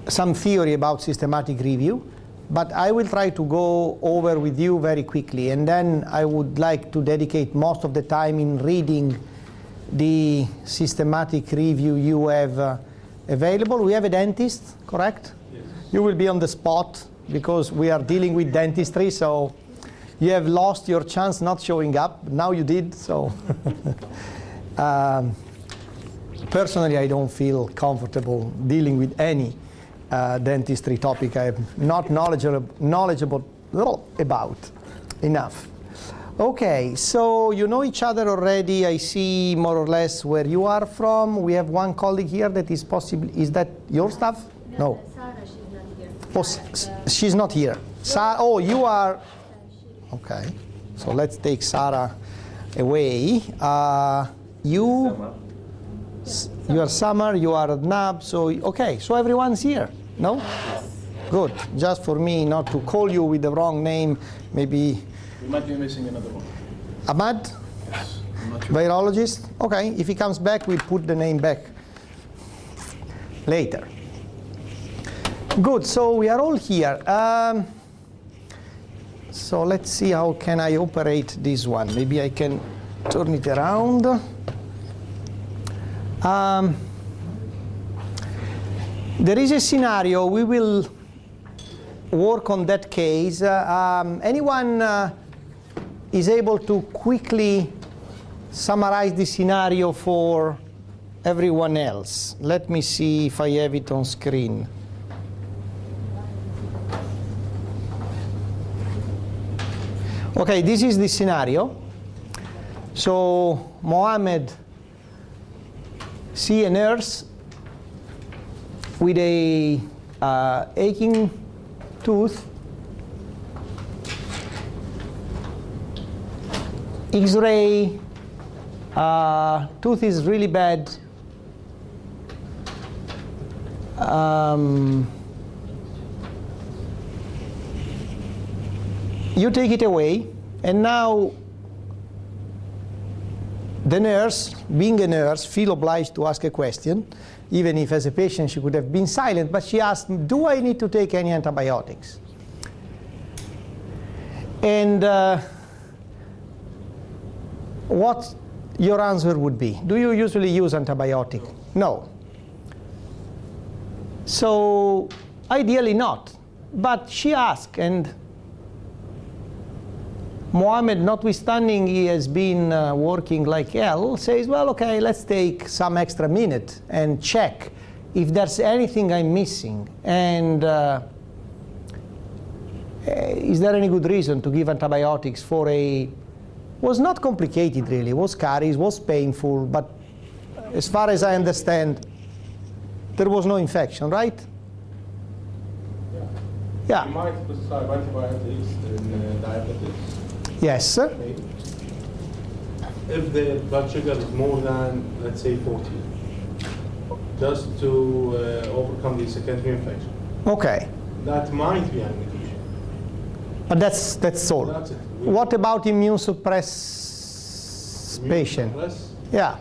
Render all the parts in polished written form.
some theory about systematic review, but I will try to go over with you very quickly, and then I would like to dedicate most of the time in reading the systematic review you have available. We have a dentist, correct? Yes. You will be on the spot because we are dealing with dentistry, so you have lost your chance not showing up. Now you did, so. Personally, I don't feel comfortable dealing with any dentistry topic I'm not knowledgeable about enough. Okay, so you know each other already. I see more or less where you are from. We have one colleague here that is possibly, is that your staff? No. Sarah, she's not here. Oh, she's not here. Oh, you are. Okay, so let's take Sarah away. You are Summer, you are Adnab, so okay, so everyone's here, no? Good, just for me not to call you with the wrong name, maybe. We might be missing another one. Ahmad? Yes, I'm not sure. Virologist? Okay, if he comes back, we put the name back later. Good, so we are all here. So let's see how can I operate this one. Maybe I can turn it around. There is a scenario, we will work on that case. Anyone is able to quickly summarize the scenario for everyone else? Let me see if I have it on screen. Okay, this is the scenario. So Mohammed see a nurse with a aching tooth, X-ray, tooth is really bad, you take it away, and now the nurse, being a nurse, feel obliged to ask a question, even if as a patient she could have been silent, but she asked, do I need to take any antibiotics? And what your answer would be? Do you usually use antibiotic? No. So ideally not, but she asked, and Mohammed, notwithstanding he has been working like hell, says, well, okay, let's take some extra minute and check if there's anything I'm missing. And is there any good reason to give antibiotics for a, was not complicated really, was caries, was painful, but as far as I understand, there was no infection, right? Yeah. You might prescribe antibiotics in diabetes. Yes, sir. Okay. If the blood sugar is more than, let's say, 40, just to overcome the secondary infection. Okay. That might be an indication. But that's all. That's it. What about immunosuppressed patient? Suppress? Yeah.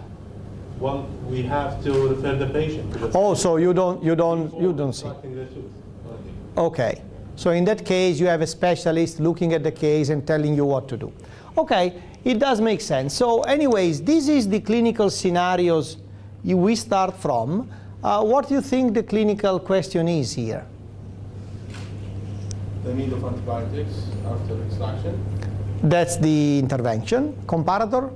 Well, we have to refer the patient. Oh, so you don't see. Extracting the tooth. Okay. So in that case, you have a specialist looking at the case and telling you what to do. Okay, it does make sense. So anyways, this is the clinical scenarios we start from. What do you think the clinical question is here? The need of antibiotics after extraction. That's the intervention. Comparator?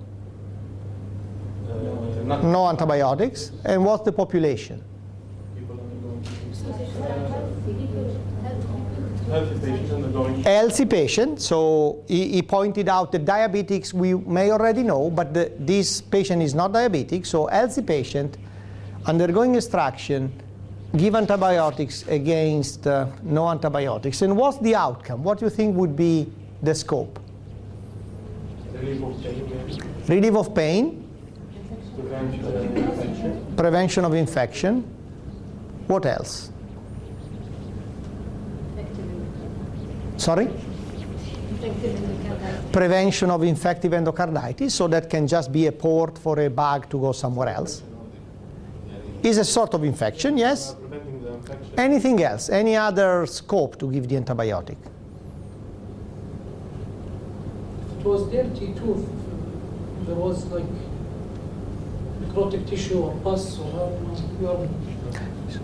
No antibiotics. And what's the population? People undergoing healthy patients undergoing. Healthy patient, so he pointed out that diabetics we may already know, but this patient is not diabetic, so healthy patient undergoing extraction, give antibiotics against no antibiotics. And what's the outcome? What do you think would be the scope? Relief of pain, maybe. Relief of pain, Prevention of infection. prevention of infection. What else? Sorry? Prevention of infective endocarditis, so that can just be a port for a bug to go somewhere else. Is a sort of infection, yes? Preventing the infection. Anything else? Any other scope to give the antibiotic? It was dirty too. There was like necrotic tissue or pus or urine.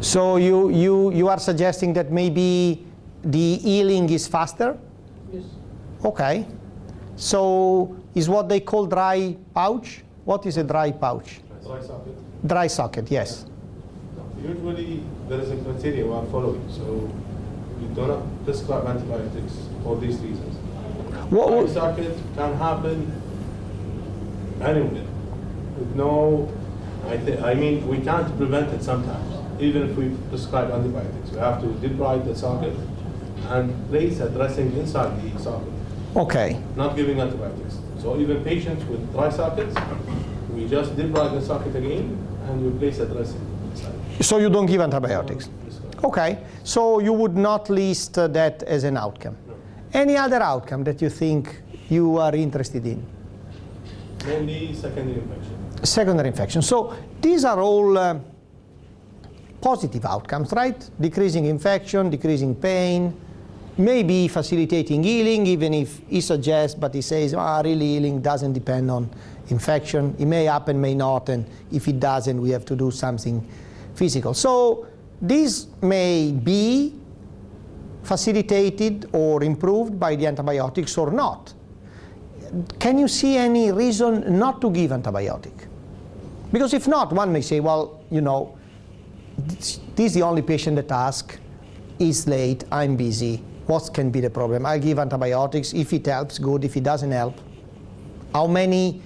So you are suggesting that maybe the healing is faster? Yes. Okay. So is what they call dry pouch? What is a dry pouch? Dry socket. Dry socket, yes. Usually there is a criteria we are following, so we do not prescribe antibiotics for these reasons. Dry socket can happen anywhere with no, I mean, we can't prevent it sometimes, even if we prescribe antibiotics. We have to debride the socket and place a dressing inside the socket, Okay. not giving antibiotics. So even patients with dry sockets, we just debride the socket again and we place a dressing inside. So you don't give antibiotics? Okay. So you would not list that as an outcome? No. Any other outcome that you think you are interested in? Mainly secondary infection. Secondary infection. So these are all positive outcomes, right? Decreasing infection, decreasing pain, maybe facilitating healing, even if he suggests, but he says, really healing doesn't depend on infection. It may happen, may not, and if it doesn't, we have to do something physical. So these may be facilitated or improved by the antibiotics or not. Can you see any reason not to give antibiotic? Because if not, one may say, well, you know, this is the only patient that asks, is late, I'm busy, what can be the problem? I'll give antibiotics. If it helps, good. If it doesn't help, how many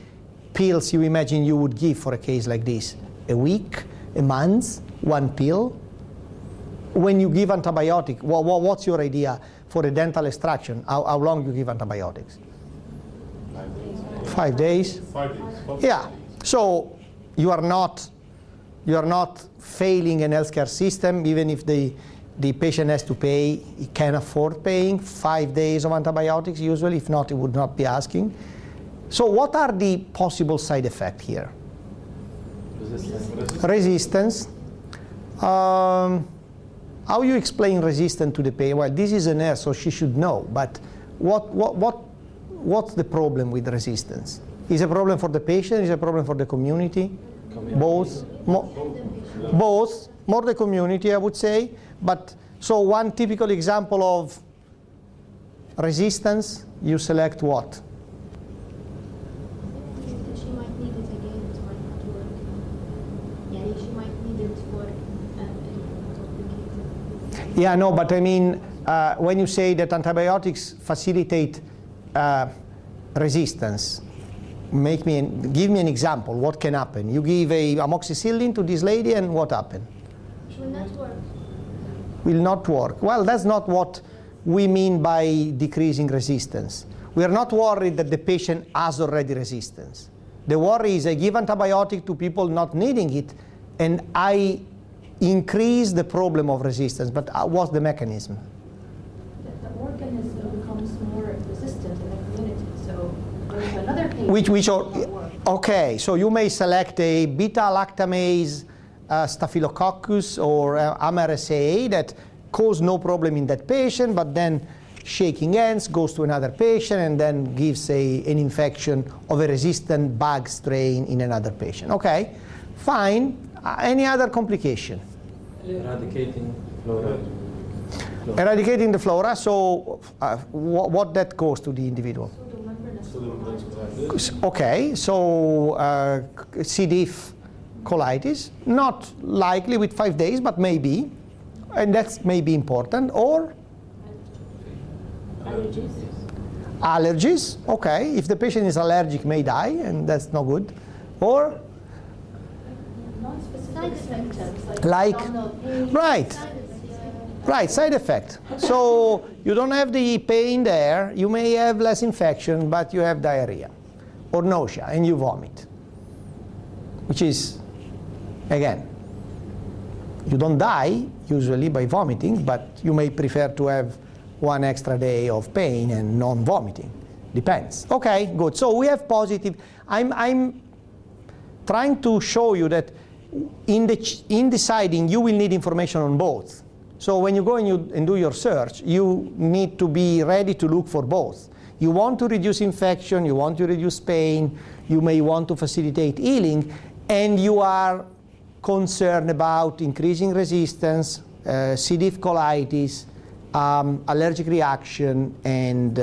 pills you imagine you would give for a case like this? A week, a month, one pill? When you give antibiotic, what's your idea for a dental extraction? How long you give antibiotics? 5 days? 5 days. Yeah. So you are not failing an healthcare system, even if the patient has to pay, he can afford paying 5 days of antibiotics usually, if not, he would not be asking. So what are the possible side effects here? Resistance. How you explain resistance to the pain? Well, this is a nurse, so she should know, but what's the problem with resistance? Is it a problem for the patient? Is it a problem for the community? Both? Both. More the community, I would say. But so one typical example of resistance, you select what? She might need it again, it might not work. Yeah, she might need it for complicated. Yeah, no, but I mean, when you say that antibiotics facilitate resistance, give me an example. What can happen? You give a amoxicillin to this lady, and what happened? It will not work. Will not work. Well, that's not what we mean by decreasing resistance. We are not worried that the patient has already resistance. The worry is I give antibiotic to people not needing it, and I increase the problem of resistance. But what's the mechanism? The organism becomes more resistant in the community. So there's another patient Which are, that won't work. okay, so you may select a beta-lactamase staphylococcus or MRSA that cause no problem in that patient, but then shaking hands goes to another patient and then gives an infection of a resistant bug strain in another patient. Okay, fine. Any other complication? Eradicating flora. Eradicating the flora, so what that cause to the individual? Okay, so C. diff, colitis, not likely with 5 days, but maybe, and that's maybe important, or Allergies. allergies, okay, if the patient is allergic may die, and that's no good, or, Non-specific symptoms Like- abdominal pain. right, right, side effect. So you don't have the pain there, you may have less infection, but you have diarrhea, or nausea, and you vomit, which is, again, you don't die usually by vomiting, but you may prefer to have one extra day of pain and non-vomiting. Depends. Okay, good. So we have positive. I'm trying to show you that in deciding you will need information on both. So when you go and do your search, you need to be ready to look for both. You want to reduce infection, you want to reduce pain, you may want to facilitate healing, and you are concerned about increasing resistance, C. diff colitis, allergic reaction, and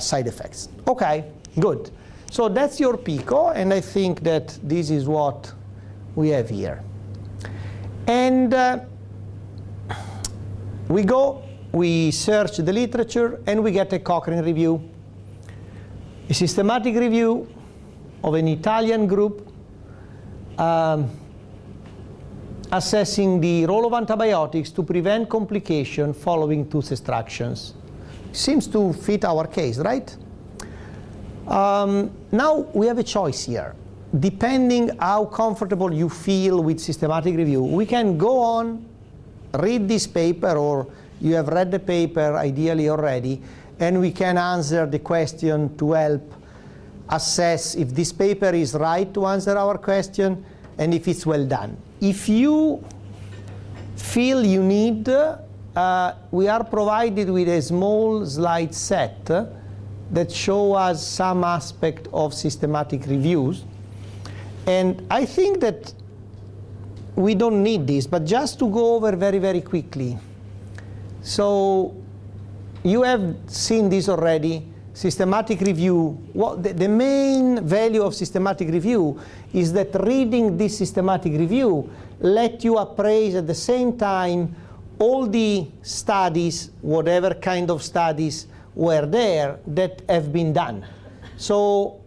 side effects. Okay, good. So that's your PICO, and I think that this is what we have here. And we search the literature, and we get a Cochrane review, a systematic review of an Italian group assessing the role of antibiotics to prevent complication following tooth extractions. Seems to fit our case, right? Now we have a choice here. Depending how comfortable you feel with systematic review, we can go on, read this paper, or you have read the paper ideally already, and we can answer the question to help assess if this paper is right to answer our question and if it's well done. If you feel you need, we are provided with a small slide set that show us some aspect of systematic reviews. And I think that we don't need this, but just to go over very, very quickly. So you have seen this already, systematic review. The main value of systematic review is that reading this systematic review let you appraise at the same time all the studies, whatever kind of studies were there, that have been done. So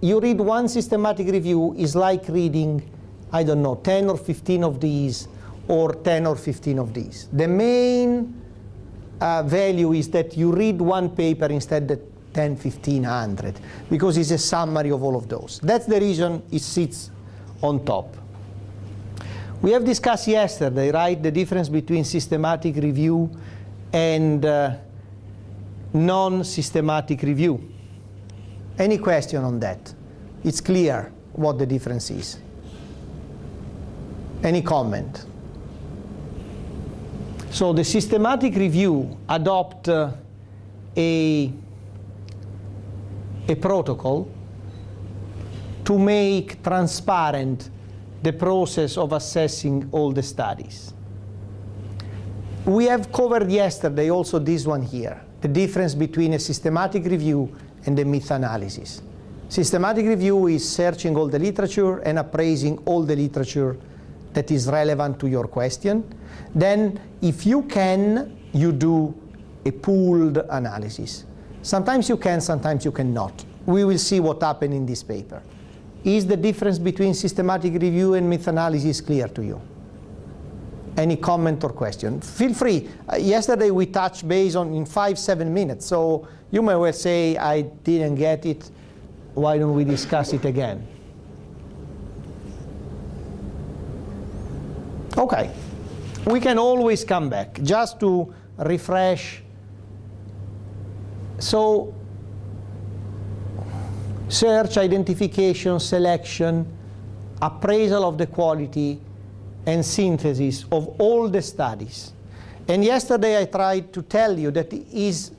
you read one systematic review is like reading, I don't know, 10 or 15 of these, or 10 or 15 of these. The main value is that you read one paper instead of 10, 15, 100, because it's a summary of all of those. That's the reason it sits on top. We have discussed yesterday, right, the difference between systematic review and non-systematic review. Any question on that? It's clear what the difference is. Any comment? So the systematic review adopt a protocol to make transparent the process of assessing all the studies. We have covered yesterday also this one here, the difference between a systematic review and a meta-analysis. Systematic review is searching all the literature and appraising all the literature that is relevant to your question. Then, if you can, you do a pooled analysis. Sometimes you can, sometimes you cannot. We will see what happened in this paper. Is the difference between systematic review and meta-analysis clear to you? Any comment or question? Feel free. Yesterday we touched base on in 5-7 minutes, so you may well say, I didn't get it. Why don't we discuss it again? Okay. We can always come back just to refresh. So, search, identification, selection, appraisal of the quality, and synthesis of all the studies. And yesterday I tried to tell you that it is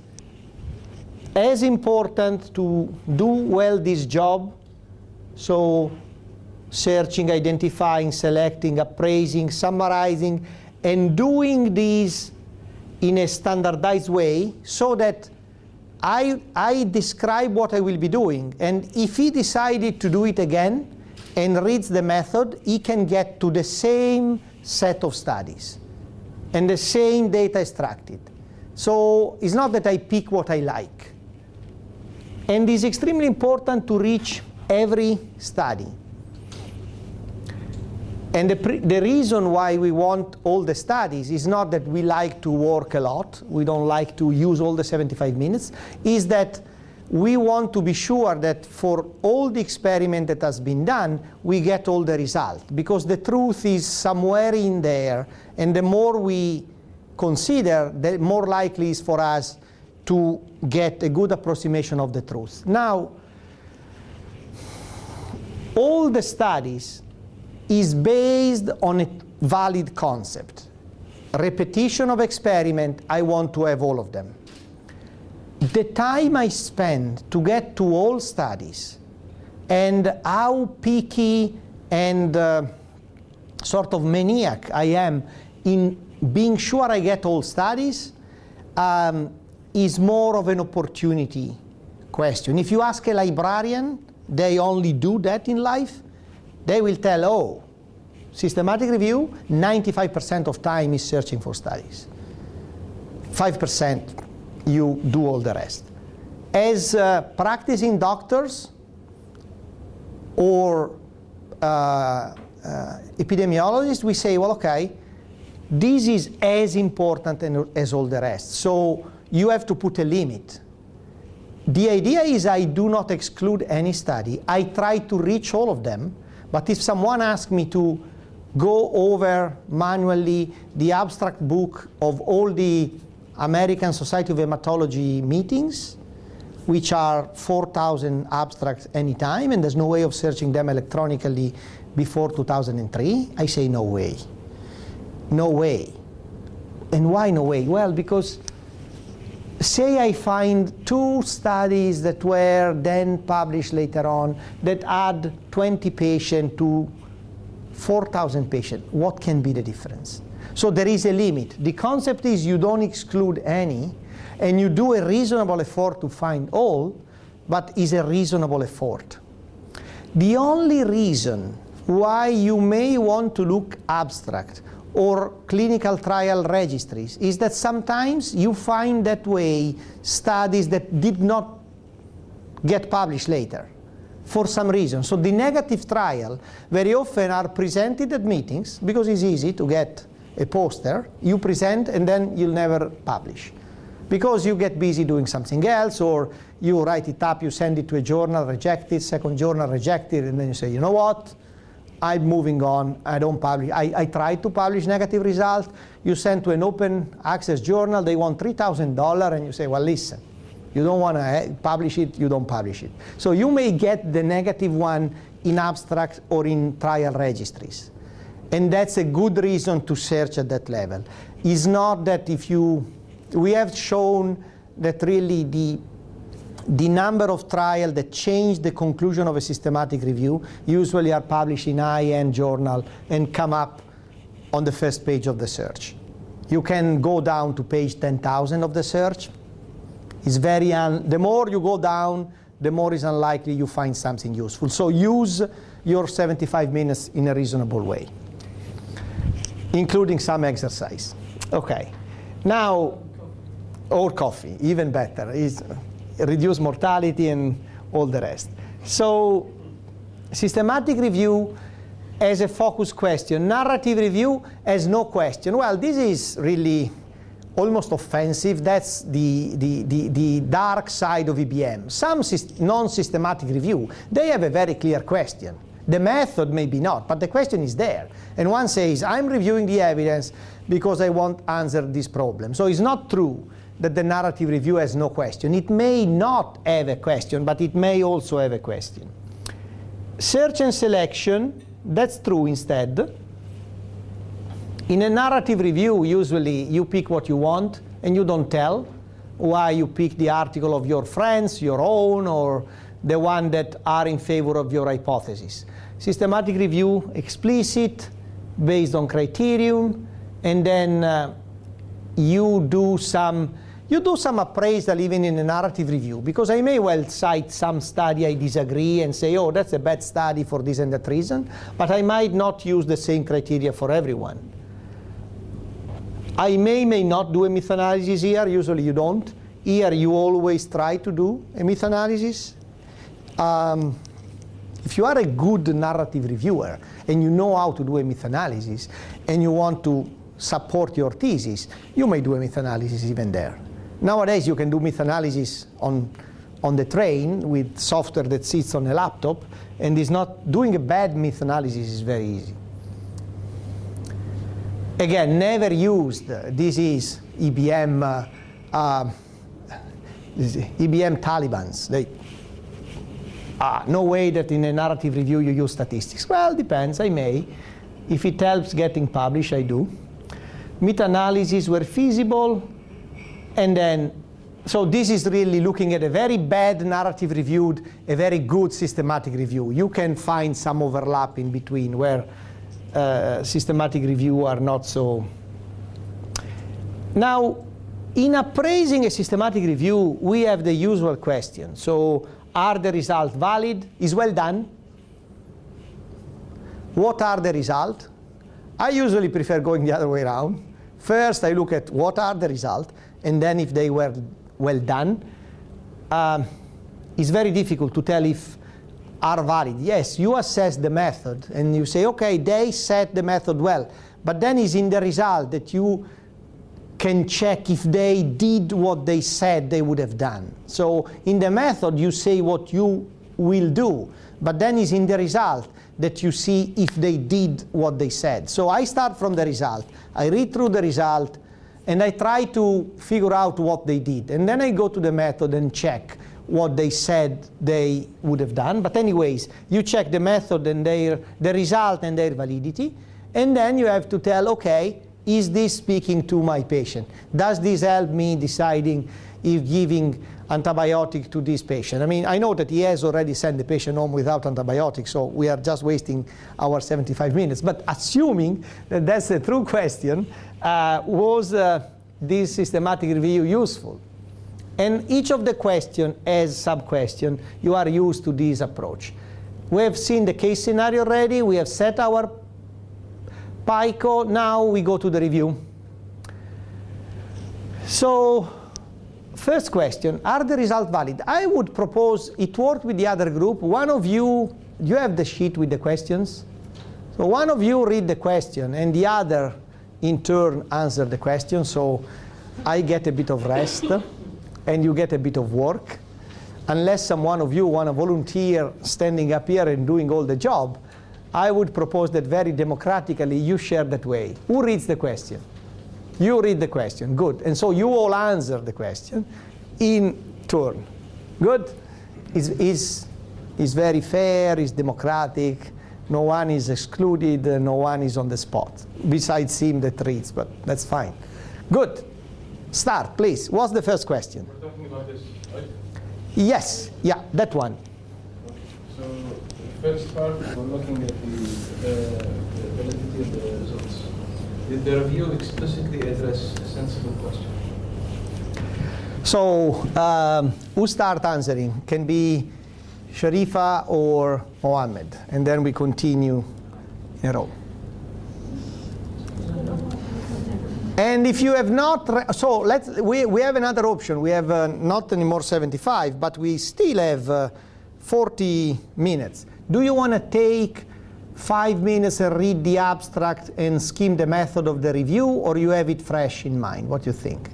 as important to do well this job, so searching, identifying, selecting, appraising, summarizing, and doing this in a standardized way so that I describe what I will be doing, and if he decided to do it again and reads the method, he can get to the same set of studies and the same data extracted. So it's not that I pick what I like. And it's extremely important to reach every study. And the reason why we want all the studies is not that we like to work a lot, we don't like to use all the 75 minutes, is that we want to be sure that for all the experiment that has been done, we get all the result. Because the truth is somewhere in there, and the more we consider, the more likely is for us to get a good approximation of the truth. Now, all the studies is based on a valid concept. repetition of experiment, I want to have all of them. The time I spend to get to all studies and how picky and sort of maniac I am in being sure I get all studies is more of an opportunity question. If you ask a librarian, they only do that in life, they will tell, oh, systematic review, 95% of time is searching for studies. 5% you do all the rest. As practicing doctors or epidemiologists, we say, well, okay, this is as important as all the rest. So you have to put a limit. The idea is I do not exclude any study. I try to reach all of them. But if someone asks me to go over manually the abstract book of all the American Society of Hematology meetings, which are 4,000 abstracts anytime, and there's no way of searching them electronically before 2003, I say no way. No way. And why no way? Well, because say I find 2 studies that were then published later on that add 20 patients to 4,000 patients. What can be the difference? So there is a limit. The concept is you don't exclude any, and you do a reasonable effort to find all, but is a reasonable effort. The only reason why you may want to look abstract or clinical trial registries is that sometimes you find that way studies that did not get published later for some reason. So the negative trial very often are presented at meetings because it's easy to get a poster, you present and then you'll never publish. Because you get busy doing something else, or you write it up, you send it to a journal, reject it, second journal, reject it, and then you say, you know what? I'm moving on, I don't publish. I tried to publish negative result. You send to an open access journal, they want $3,000, and you say, well, listen, you don't want to publish it, you don't publish it. So you may get the negative one in abstract or in trial registries. And that's a good reason to search at that level. It's not that we have shown that really the number of trials that change the conclusion of a systematic review usually are published in high-end journal and come up on the first page of the search. You can go down to page 10,000 of the search. It's the more you go down, the more is unlikely you find something useful. So use your 75 minutes in a reasonable way, including some exercise. Okay, now, or coffee, even better, is reduce mortality and all the rest. So systematic review as a focus question. Narrative review as no question. Well, this is really almost offensive. That's the dark side of EBM. Some non-systematic review, they have a very clear question. The method maybe not, but the question is there. And one says, I'm reviewing the evidence because I want to answer this problem. So it's not true that the narrative review has no question. It may not have a question, but it may also have a question. Search and selection, that's true instead. In a narrative review, usually you pick what you want and you don't tell why you pick the article of your friends, your own, or the one that are in favor of your hypothesis. Systematic review, explicit, based on criterion, and then you do some appraisal even in a narrative review, because I may well cite some study I disagree and say, oh, that's a bad study for this and that reason, but I might not use the same criteria for everyone. I may not do a meta-analysis here. Usually you don't. Here you always try to do a meta-analysis. If you are a good narrative reviewer and you know how to do a meta-analysis and you want to support your thesis, you may do a meta-analysis even there. Nowadays you can do meta-analysis on the train with software that sits on a laptop, and is not doing a bad meta-analysis is very easy. Again, never used. This is EBM Talibans. No way that in a narrative review you use statistics. Well, depends. I may. If it helps getting published, I do. Meta-analysis were feasible, and then, so this is really looking at a very bad narrative reviewed, a very good systematic review. You can find some overlap in between where systematic review are not so. Now, in appraising a systematic review, we have the usual question. So, are the results valid? Is well done? What are the results? I usually prefer going the other way around. First, I look at what are the results, and then if they were well done. It's very difficult to tell if are valid. Yes, you assess the method, and you say, okay, they set the method well. But then it's in the result that you can check if they did what they said they would have done. So in the method, you say what you will do. But then it's in the result that you see if they did what they said. So I start from the result. I read through the result, and I try to figure out what they did. And then I go to the method and check what they said they would have done. But anyways, you check the method and the result and their validity. And then you have to tell, okay, is this speaking to my patient? Does this help me deciding if giving antibiotic to this patient? I mean, I know that he has already sent the patient home without antibiotics, so we are just wasting our 75 minutes. But assuming that that's a true question, was this systematic review useful? And each of the question as sub-question, you are used to this approach. We have seen the case scenario already. We have set our PICO. Now we go to the review. So, first question, are the results valid? I would propose it worked with the other group. One of you have the sheet with the questions? So one of you read the question, and the other, in turn, answer the question. So I get a bit of rest, and you get a bit of work. Unless someone of you want to volunteer standing up here and doing all the job, I would propose that very democratically you share that way. Who reads the question? You read the question, good. And so you all answer the question in turn. Good? Is very fair, is democratic, no one is excluded, no one is on the spot. Besides him that reads, but that's fine. Good. Start, please. What's the first question? We're talking about this, right? Yes, yeah, that one. So the first part, we're looking at the validity of the results. Did the review explicitly address a sensible question? So who start answering? Can be Sharifa or Mohammed, and then we continue in a row. And if you have not, so we have another option. We have not anymore 75, but we still have 40 minutes. Do you want to take 5 minutes and read the abstract and skim the method of the review, or you have it fresh in mind? What do you think?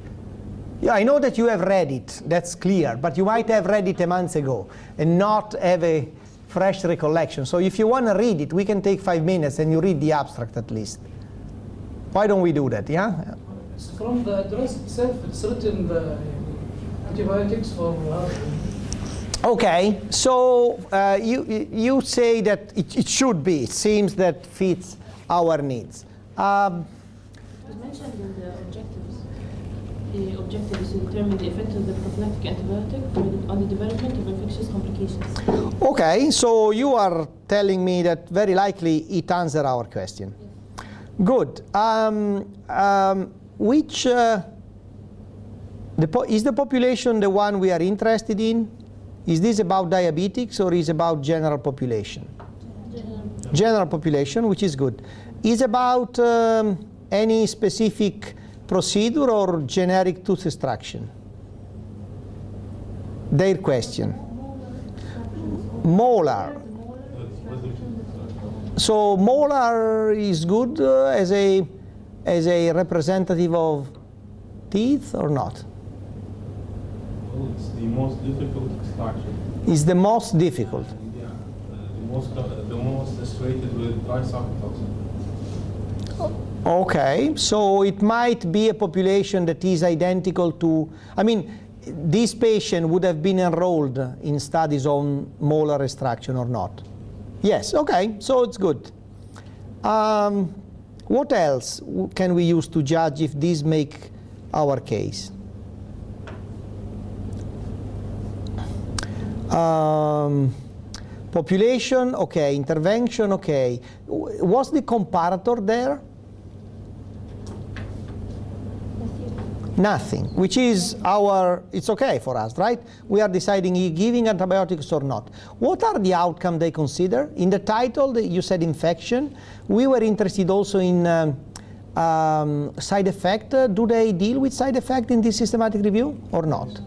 Yeah, I know that you have read it, that's clear, but you might have read it a month ago and not have a fresh recollection. So if you want to read it, we can take 5 minutes and you read the abstract at least. Why don't we do that, yeah? It's from the address itself, it's written the antibiotics for Okay, so you say that it should be. It seems that fits our needs. It was mentioned in the objectives. The objective is to determine the effect of the prophylactic antibiotic on the development of infectious complications. Okay, so you are telling me that very likely it answers our question. Yes. Good. Is the population the one we are interested in? Is this about diabetics or is about general population? General population, which is good. Is about any specific procedure or generic tooth extraction? Their question. Molar. So molar is good as a representative of teeth or not? Well, it's the most difficult extraction. Is the most difficult. Yeah, the most associated with dry socket toxin. Okay, so it might be a population that is identical to, I mean, this patient would have been enrolled in studies on molar extraction or not? Yes, okay, so it's good. What else can we use to judge if these make our case? Population, okay. Intervention, okay. What's the comparator there? Nothing, which is it's okay for us, right? We are deciding giving antibiotics or not. What are the outcomes they consider? In the title, you said infection. We were interested also in side effect. Do they deal with side effect in this systematic review or not?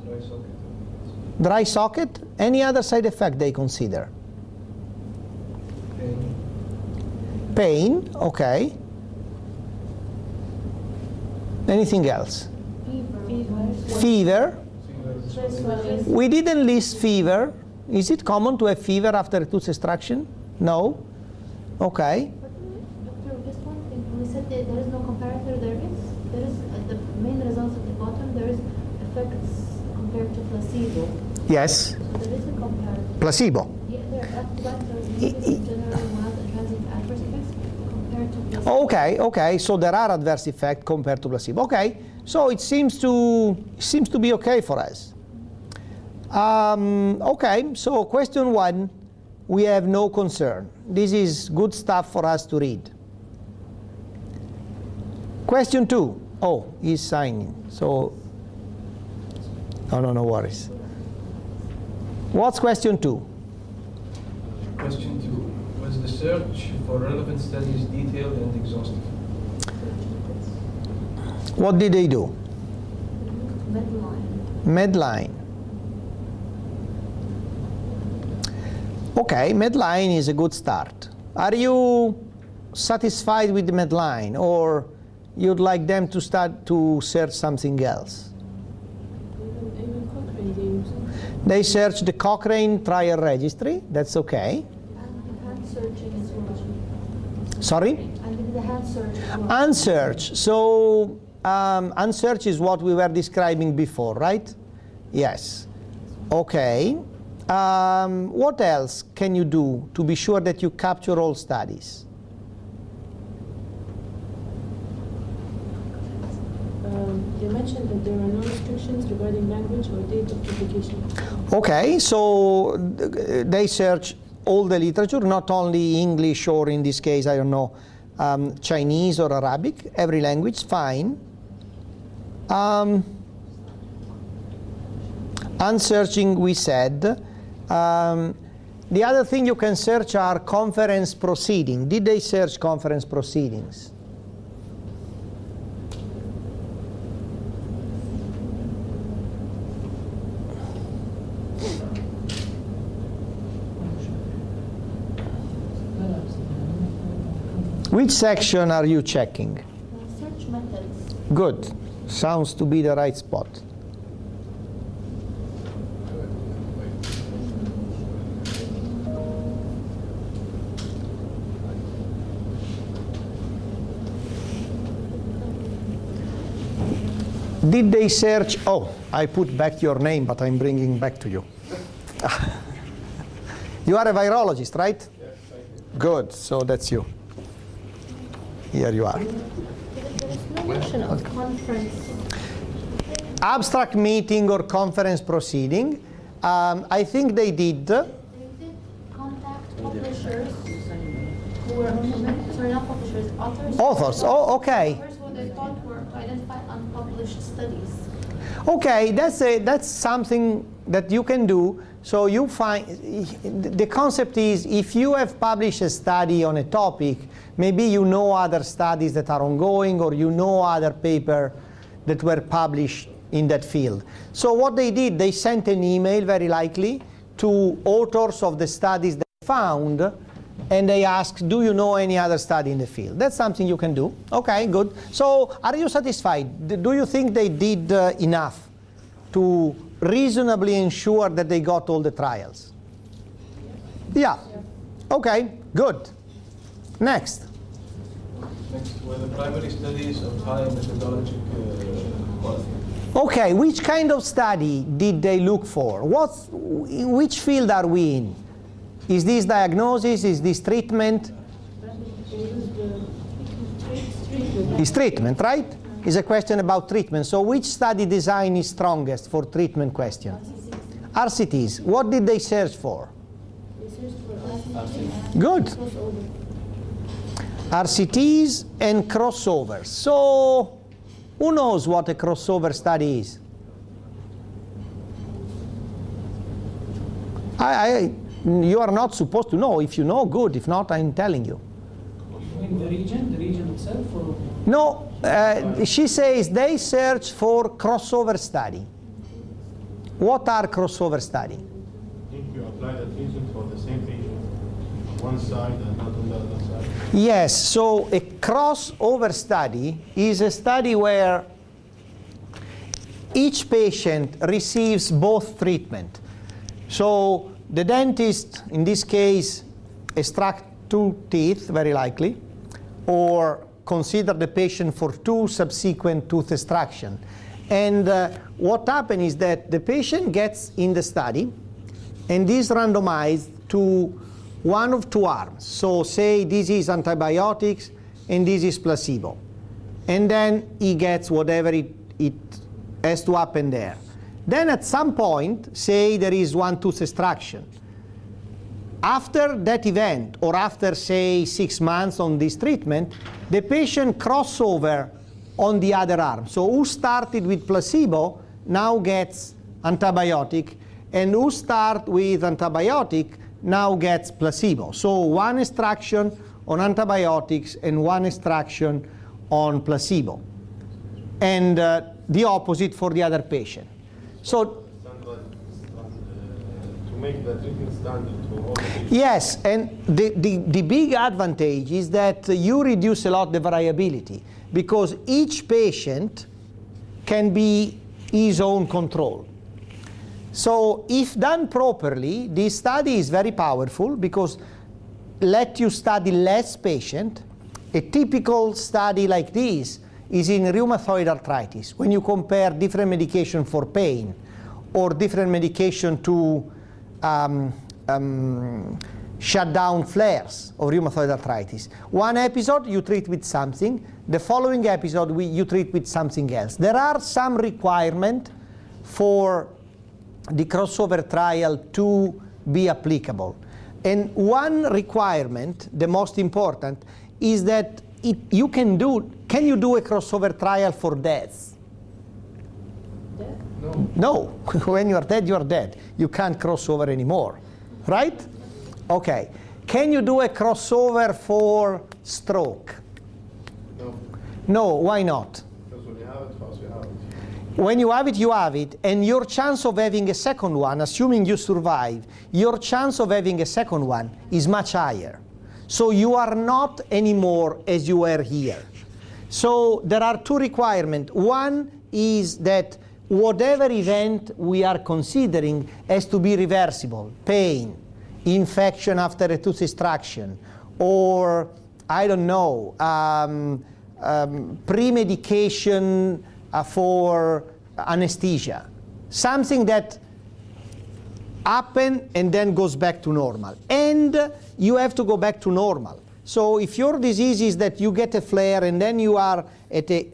Dry socket. Any other side effect they consider? Pain, okay. Anything else? Fever. We didn't list fever. Is it common to have fever after a tooth extraction? No. Okay. Doctor, just one thing. When we said that there is no comparator, there is the main results at the bottom. There is effects compared to placebo. Yes. So there is a comparator. Placebo. Yeah, there are generally mild and transient adverse effects compared to placebo. Okay. So there are adverse effects compared to placebo. Okay. So it seems to be okay for us. Okay. So question 1, we have no concern. This is good stuff for us to read. Question 2. Oh, he's signing. So no worries. What's question 2? Question 2. Was the search for relevant studies detailed and exhaustive? What did they do? Medline. Medline. Okay, Medline is a good start. Are you satisfied with the Medline, or you'd like them to start to search something else? Even Cochrane they use. They search the Cochrane trial registry. That's okay. And hand searching as well. Sorry? And we did the hand search as well. Unsearch. So unsearch is what we were describing before, right? Yes. Okay. What else can you do to be sure that you capture all studies? They mentioned that there are no restrictions regarding language or date of publication. Okay, so they search all the literature, not only English or in this case, I don't know, Chinese or Arabic, every language, fine. Unsearching, we said. The other thing you can search are conference proceedings. Did they search conference proceedings? Which section are you checking? Search methods. Good. Sounds to be the right spot. Did they search? Oh, I put back your name, but I'm bringing back to you. You are a virologist, right? Yes, thank you. Good. So that's you. Here you are. There is no mention of conference. Abstract meeting or conference proceeding. I think they did. They did contact publishers who were, sorry, not publishers, authors. Authors. Oh, okay. Authors who they thought were to identify unpublished studies. Okay, that's something that you can do. So you find, the concept is, if you have published a study on a topic, maybe you know other studies that are ongoing, or you know other papers that were published in that field. So what they did, they sent an email, very likely, to authors of the studies they found, and they asked, do you know any other study in the field? That's something you can do. Okay, good. So are you satisfied? Do you think they did enough to reasonably ensure that they got all the trials? Yeah. Okay, good. Next. Next, were the primary studies of high methodologic quality? Okay, which kind of study did they look for? Which field are we in? Is this diagnosis? Is this treatment? They use the traits Is treatment, right? Is a question about treatment. So which study design is strongest for treatment question? RCTs. What did they search for? They searched for RCT. Good. Crossover. RCTs and crossovers. So who knows what a crossover study is? You are not supposed to know. If you know, good. If not, I'm telling you. You mean the region itself, or? No, she says they search for crossover study. What are crossover study? I think you apply that reason for the same patient on one side and not on the other side. Yes, so a crossover study is a study where each patient receives both treatment. So the dentist, in this case, extract 2 teeth, very likely, or consider the patient for 2 subsequent tooth extraction. And what happens is that the patient gets in the study and is randomized to one of 2 arms. So say this is antibiotics and this is placebo. And then he gets whatever it has to happen there. Then at some point, say there is 1 tooth extraction. After that event, or after say 6 months on this treatment, the patient crossover on the other arm. So who started with placebo now gets antibiotic, and who start with antibiotic now gets placebo. So 1 extraction on antibiotics and 1 extraction on placebo. And the opposite for the other patient. So To make the treatment standard to all the patients. yes, and the big advantage is that you reduce a lot the variability, because each patient can be his own control. So if done properly, this study is very powerful because let you study less patient. A typical study like this is in rheumatoid arthritis, when you compare different medication for pain or different medication to shut down flares of rheumatoid arthritis. One episode you treat with something, the following episode you treat with something else. There are some requirements for the crossover trial to be applicable. And one requirement, the most important, is that can you do a crossover trial for deaths? Death? No. When you are dead, you are dead. You can't cross over anymore, right? Okay. Can you do a crossover for stroke? No, No, why not? because when you have it, first you have it. When you have it, you have it, and your chance of having a second one, assuming you survive, your chance of having a second one is much higher. So you are not anymore as you were here. So there are 2 requirements. One is that whatever event we are considering has to be reversible. Pain, infection after a tooth extraction, or, I don't know, pre-medication for anesthesia. Something that happens and then goes back to normal. And you have to go back to normal. So if your disease is that you get a flare and then you are at a,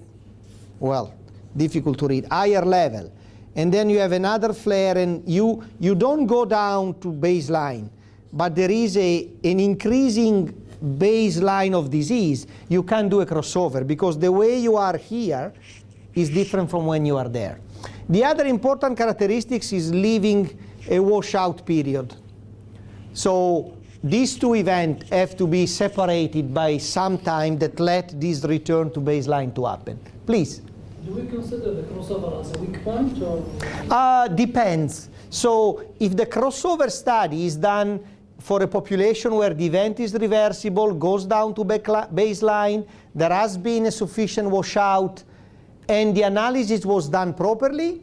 well, difficult to read, higher level, and then you have another flare and you don't go down to baseline, but there is an increasing baseline of disease, you can't do a crossover because the way you are here is different from when you are there. The other important characteristics is leaving a washout period. So these 2 events have to be separated by some time that let this return to baseline to happen. Please. Do we consider the crossover as a weak point, or? Depends. So if the crossover study is done for a population where the event is reversible, goes down to baseline, there has been a sufficient washout, and the analysis was done properly,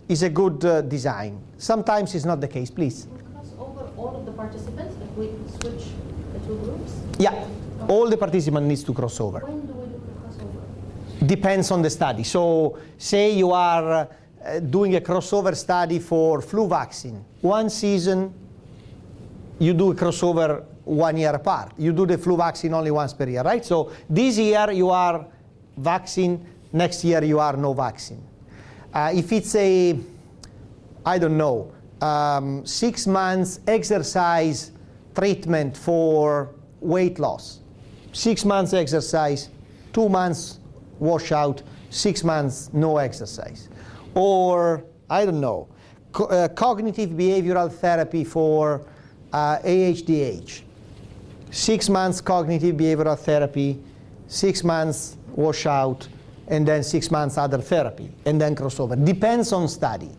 is a good design. Sometimes it's not the case. Please. We cross over all of the participants if we switch the 2 groups? Yeah, all the participants needs to cross over. When do we do the crossover? Depends on the study. So say you are doing a crossover study for flu vaccine. One season, you do a crossover 1 year apart. You do the flu vaccine only once per year, right? So this year you are vaccine, next year you are no vaccine. If it's a, I don't know, 6 months exercise treatment for weight loss, 6 months exercise, 2 months washout, 6 months no exercise. Or, I don't know, cognitive behavioral therapy for ADHD. 6 months cognitive behavioral therapy, 6 months washout, and then 6 months other therapy, and then crossover. Depends on study.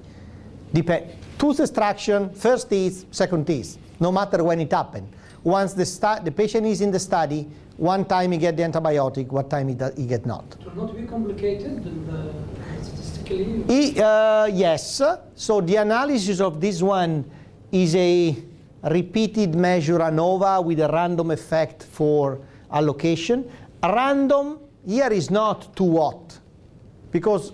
Tooth extraction, first teeth, second teeth, no matter when it happened. Once the patient is in the study, one time he get the antibiotic, what time he get not. It will not be complicated statistically? Yes. So the analysis of this one is a repeated measure ANOVA with a random effect for allocation. Random here is not to what? Because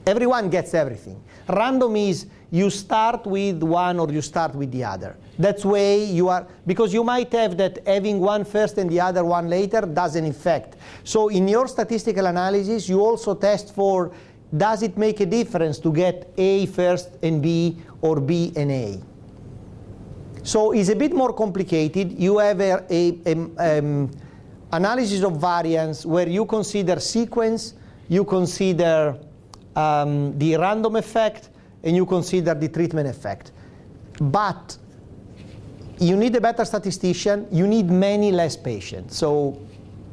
everyone gets everything. Random is you start with one or you start with the other. That's way you are, because you might have that having one first and the other one later doesn't affect. So in your statistical analysis, you also test for, does it make a difference to get A first and B or B and A? So it's a bit more complicated. You have a analysis of variance where you consider sequence, you consider the random effect, and you consider the treatment effect. But you need a better statistician, you need many less patients. So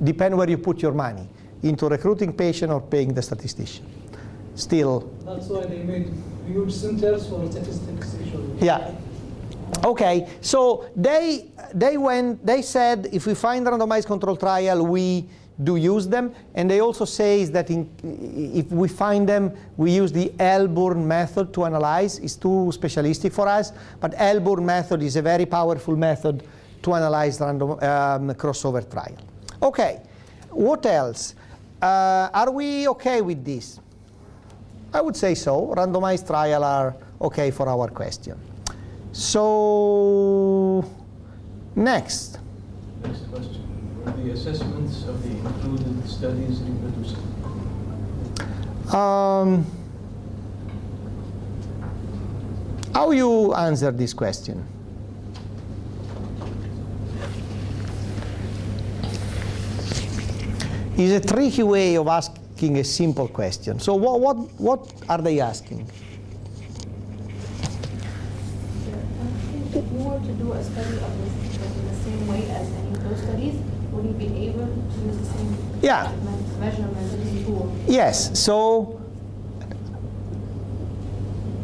depend where you put your money, into recruiting patient or paying the statistician. Still. That's why they made huge centers for statistics usually. Yeah. Okay, so they said if we find randomized control trial, we do use them, and they also say that if we find them, we use the Elburn method to analyze. It's too specialistic for us, but Elburn method is a very powerful method to analyze random crossover trial. Okay, what else? Are we okay with this? I would say so. Randomized trial are okay for our question. So, next. Next question. Were the assessments of the included studies reproducible? How you answer this question? It's a tricky way of asking a simple question. So what are they asking? If you were to do a study of this in the same way as any of those studies, would you be able to use the same measurement tool? Yes. So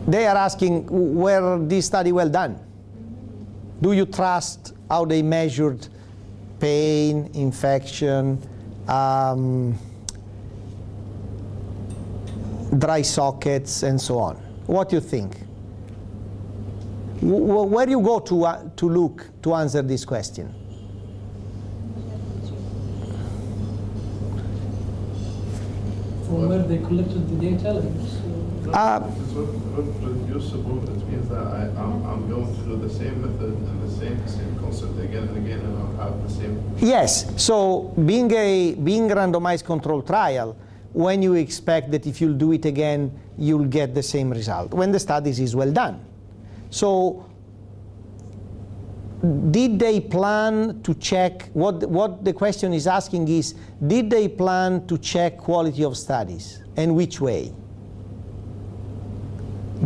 they are asking, were this study well done? Do you trust how they measured pain, infection, dry sockets, and so on? What do you think? Where do you go to look to answer this question? From where they collected the data, like It's reproducible. It means that I'm going to do the same method and the same concept again and again, and I'll have the same. Yes. So being a randomized control trial, when you expect that if you'll do it again, you'll get the same result, when the studies is well done. So did they plan to check, what the question is asking is, did they plan to check quality of studies, and which way?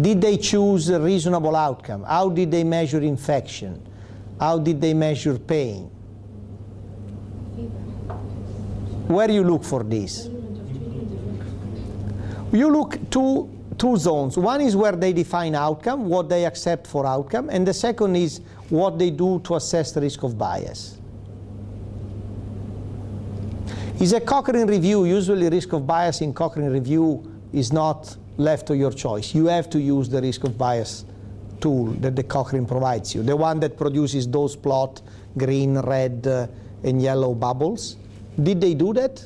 Did they choose a reasonable outcome? How did they measure infection? How did they measure pain? Where you look for this? You look two zones. One is where they define outcome, what they accept for outcome, and the second is what they do to assess the risk of bias. Is a Cochrane review, usually risk of bias in Cochrane review is not left to your choice. You have to use the risk of bias tool that the Cochrane provides you, the one that produces those plot, green, red, and yellow bubbles. Did they do that?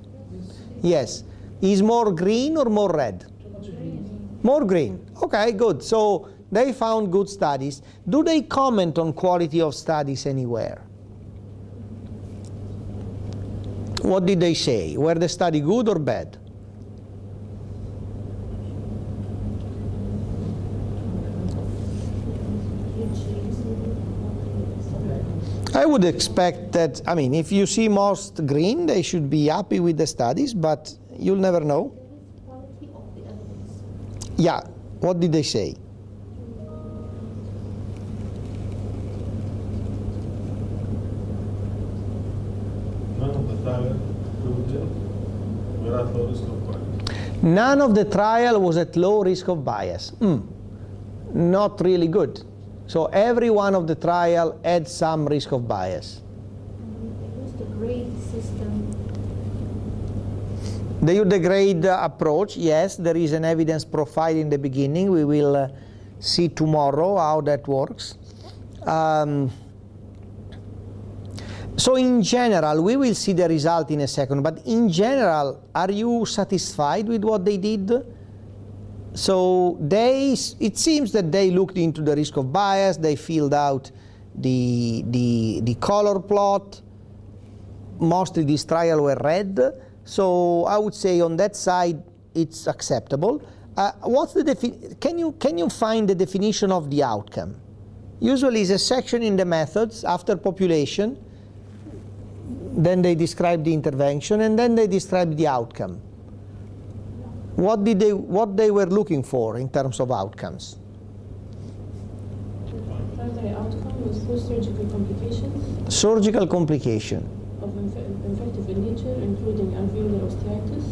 Yes. Is more green or more red? More green. Okay, good. So they found good studies. Do they comment on quality of studies anywhere? What did they say? Were the study good or bad? I would expect that, I mean, if you see most green, they should be happy with the studies, but you'll never know. Quality of the evidence. Yeah, what did they say? None of the trial proved it. We're at low risk of bias. None of the trial was at low risk of bias. Not really good. So every one of the trial had some risk of bias. They use the grade system. They use the grade approach. Yes, there is an evidence profile in the beginning. We will see tomorrow how that works. So in general, we will see the result in a second, but in general, are you satisfied with what they did? So it seems that they looked into the risk of bias, they filled out the color plot. Mostly this trial were red, so I would say on that side it's acceptable. What's the can you find the definition of the outcome? Usually it's a section in the methods after population, then they describe the intervention, and then they describe the outcome. What they were looking for in terms of outcomes? Primary outcome was post-surgical complications Surgical complication. of infective in nature, including alveolar osteitis,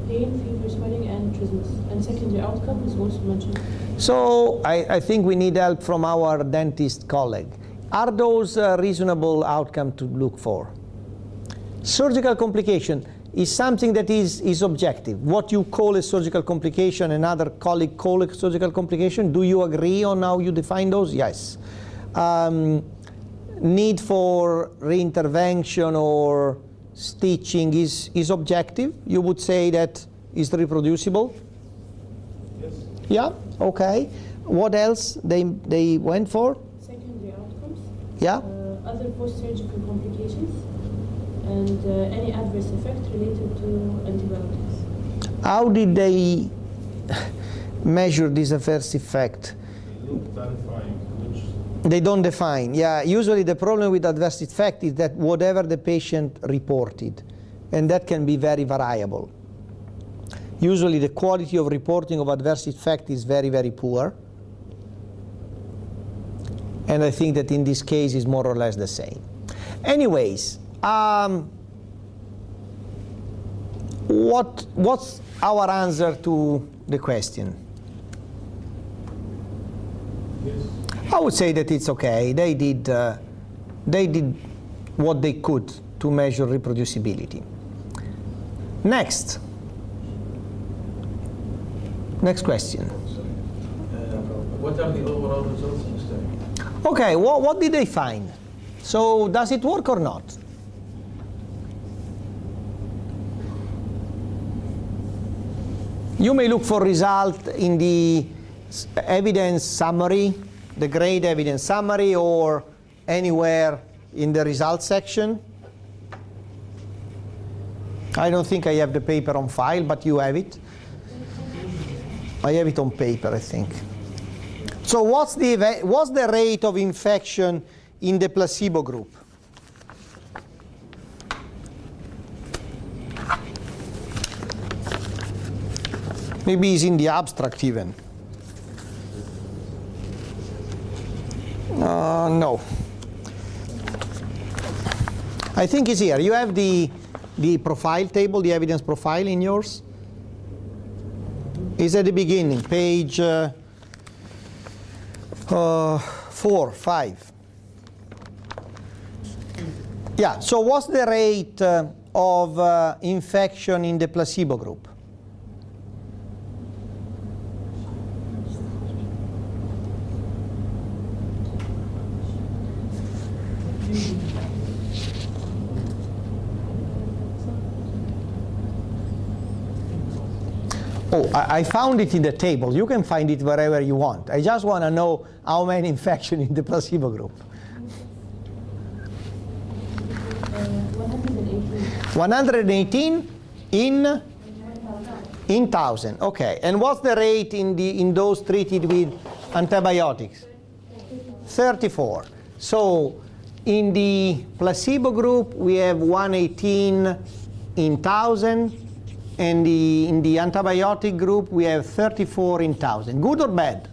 pain, fever, swelling, and trismus. And secondary outcome is also mentioned. So I think we need help from our dentist colleague. Are those reasonable outcomes to look for? Surgical complication is something that is objective. What you call a surgical complication, another colleague call a surgical complication. Do you agree on how you define those? Yes. Need for reintervention or stitching is objective. You would say that is reproducible? Yes. Yeah, okay. What else they went for? Secondary outcomes. Yeah. Other post-surgical complications, and any adverse effect related to antibiotics. How did they measure this adverse effect? They look clarifying which. They don't define. Yeah, usually the problem with adverse effect is that whatever the patient reported, and that can be very variable. Usually the quality of reporting of adverse effect is very, very poor. And I think that in this case is more or less the same. Anyways, what's our answer to the question? Yes. I would say that it's okay. They did what they could to measure reproducibility. Next question. What are the overall results of the study? Okay, what did they find? So does it work or not? You may look for result in the evidence summary, the grade evidence summary, or anywhere in the results section. I don't think I have the paper on file, but you have it. I have it on paper, I think. So what's the rate of infection in the placebo group? Maybe it's in the abstract even. No. I think it's here. You have the profile table, the evidence profile in yours. It's at the beginning, page 4, 5. Yeah, so what's the rate of infection in the placebo group? Oh, I found it in the table. You can find it wherever you want. I just want to know how many infections in the placebo group. 118. 118 in 1,000. Okay. And what's the rate in those treated with antibiotics? 34. So in the placebo group, we have 118 in 1,000, and in the antibiotic group, we have 34 in 1,000. Good or bad?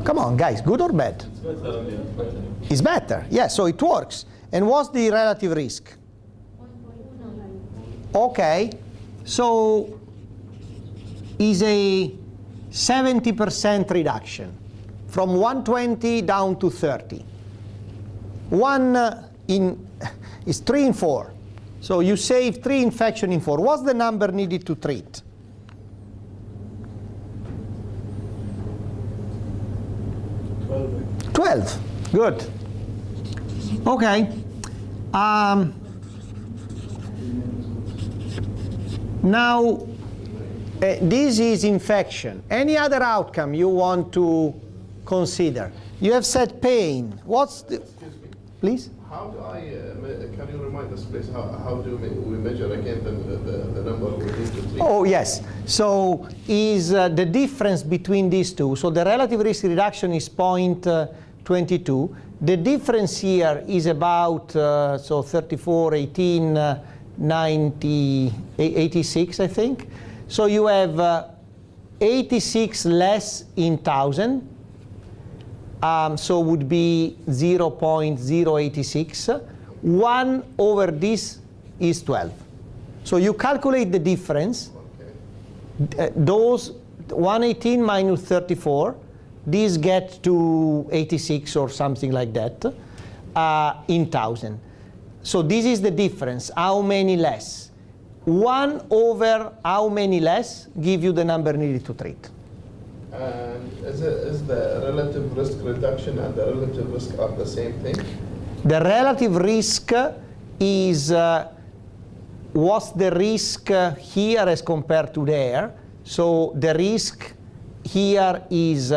Come on, guys, good or bad? It's better than the antibiotic. It's better, yeah, so it works. And what's the relative risk? Okay, so is a 70% reduction from 120 down to 30. Is 3 in 4. So you save 3 infections in 4. What's the number needed to treat? 12. Good. Okay. Now, this is infection. Any other outcome you want to consider? You have said pain. What's the... Excuse me. Please? How do I, can you remind us please, how do we measure again the number we need to treat? Oh, yes. So is the difference between these two. So the relative risk reduction is 0.22. The difference here is about, so 34, 18, 90, 86, I think. So you have 86 less in 1,000. So would be 0.086. 1 over this is 12. So you calculate the difference. Okay. Those 118 minus 34, these get to 86 or something like that in 1,000. So this is the difference. How many less? 1 over how many less give you the number needed to treat. And is the relative risk reduction and the relative risk are the same thing? The relative risk is what's the risk here as compared to there. So the risk here is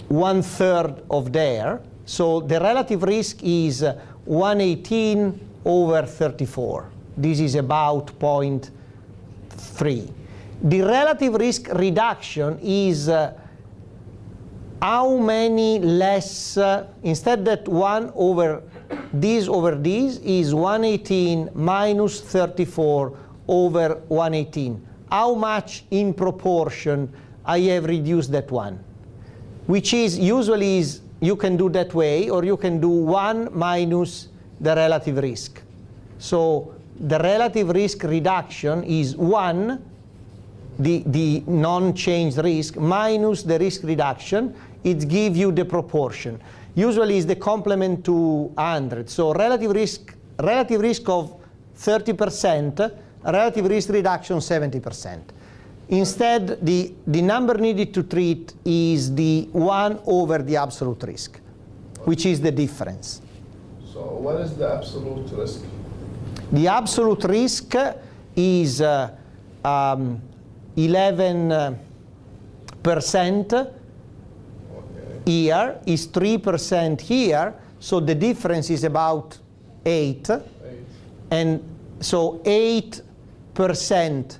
1/3 of there. So the relative risk is 118 over 34. This is about 0.3. The relative risk reduction is how many less, instead that 1 over this is 118 minus 34 over 118. How much in proportion I have reduced that one? Which is usually you can do that way, or you can do 1 minus the relative risk. So the relative risk reduction is 1, the non-changed risk, minus the risk reduction. It gives you the proportion. Usually it's the complement to 100. So relative risk of 30%, relative risk reduction 70%. Instead, the number needed to treat is the 1 over the absolute risk, which is the difference. So what is the absolute risk? The absolute risk is 11% here, is 3% here, so the difference is about 8. And so 8%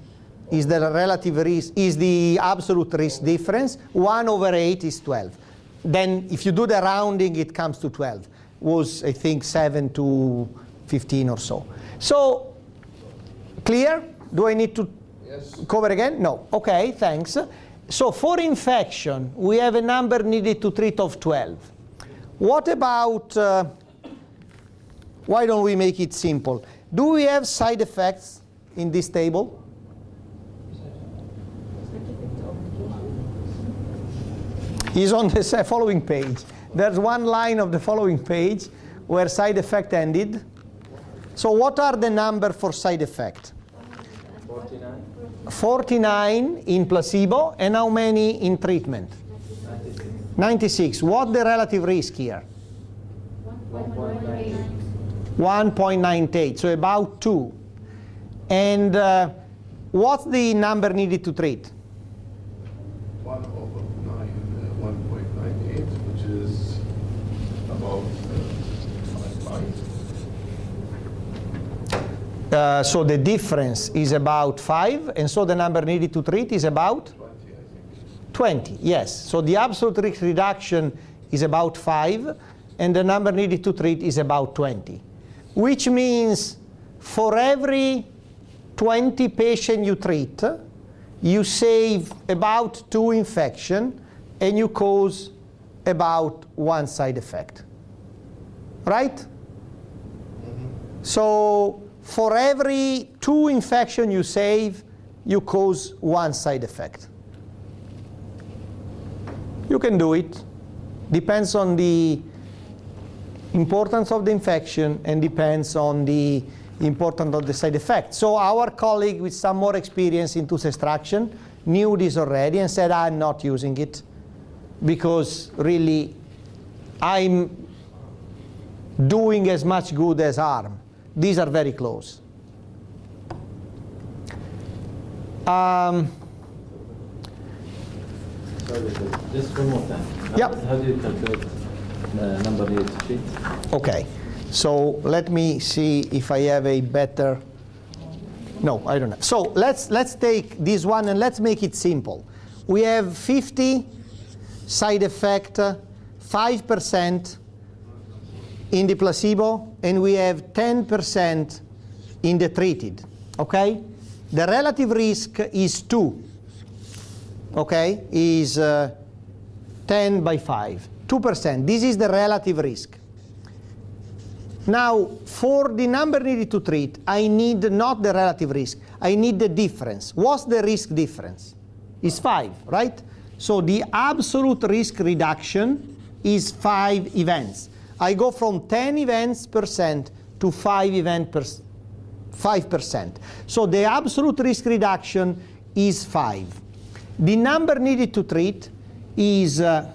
is the relative risk, is the absolute risk difference. 1 over 8 is 12. Then if you do the rounding, it comes to 12. Was, I think, 7 to 15 or so. So, clear? Do I need to cover again? No. Okay, thanks. So for infection, we have a number needed to treat of 12. What about, why don't we make it simple? Do we have side effects in this table? Is on the following page. There's one line of the following page where side effect ended. So what are the number for side effect? 49. 49 in placebo, and how many in treatment? 96. What the relative risk here? 1.98, so about 2. And what's the number needed to treat? 1 over 9, 1.98, which is about So the difference is about 5, and so the number needed to treat is about 20, I think. 20, yes. So the absolute risk reduction is about 5, and the number needed to treat is about 20. Which means for every 20 patients you treat, you save about 2 infections, and you cause about 1 side effect. Right? So for every 2 infections you save, you cause 1 side effect. You can do it. Depends on the importance of the infection and depends on the importance of the side effect. So our colleague with some more experience in tooth extraction knew this already and said, I'm not using it because really I'm doing as much good as harm. These are very close. Sorry, just one more time. Yeah. How do you calculate the number needed to treat? Okay, so let me see if I have a better. No, I don't have. So let's take this one and let's make it simple. We have 50 side effect, 5% in the placebo, and we have 10% in the treated. Okay, the relative risk is 2. Okay, is 10 by 5, 2%. This is the relative risk. Now, for the number needed to treat, I need not the relative risk. I need the difference. What's the risk difference? It's 5, right? So the absolute risk reduction is 5 events. I go from 10 events percent to 5 events 5%. So the absolute risk reduction is 5. The number needed to treat is 1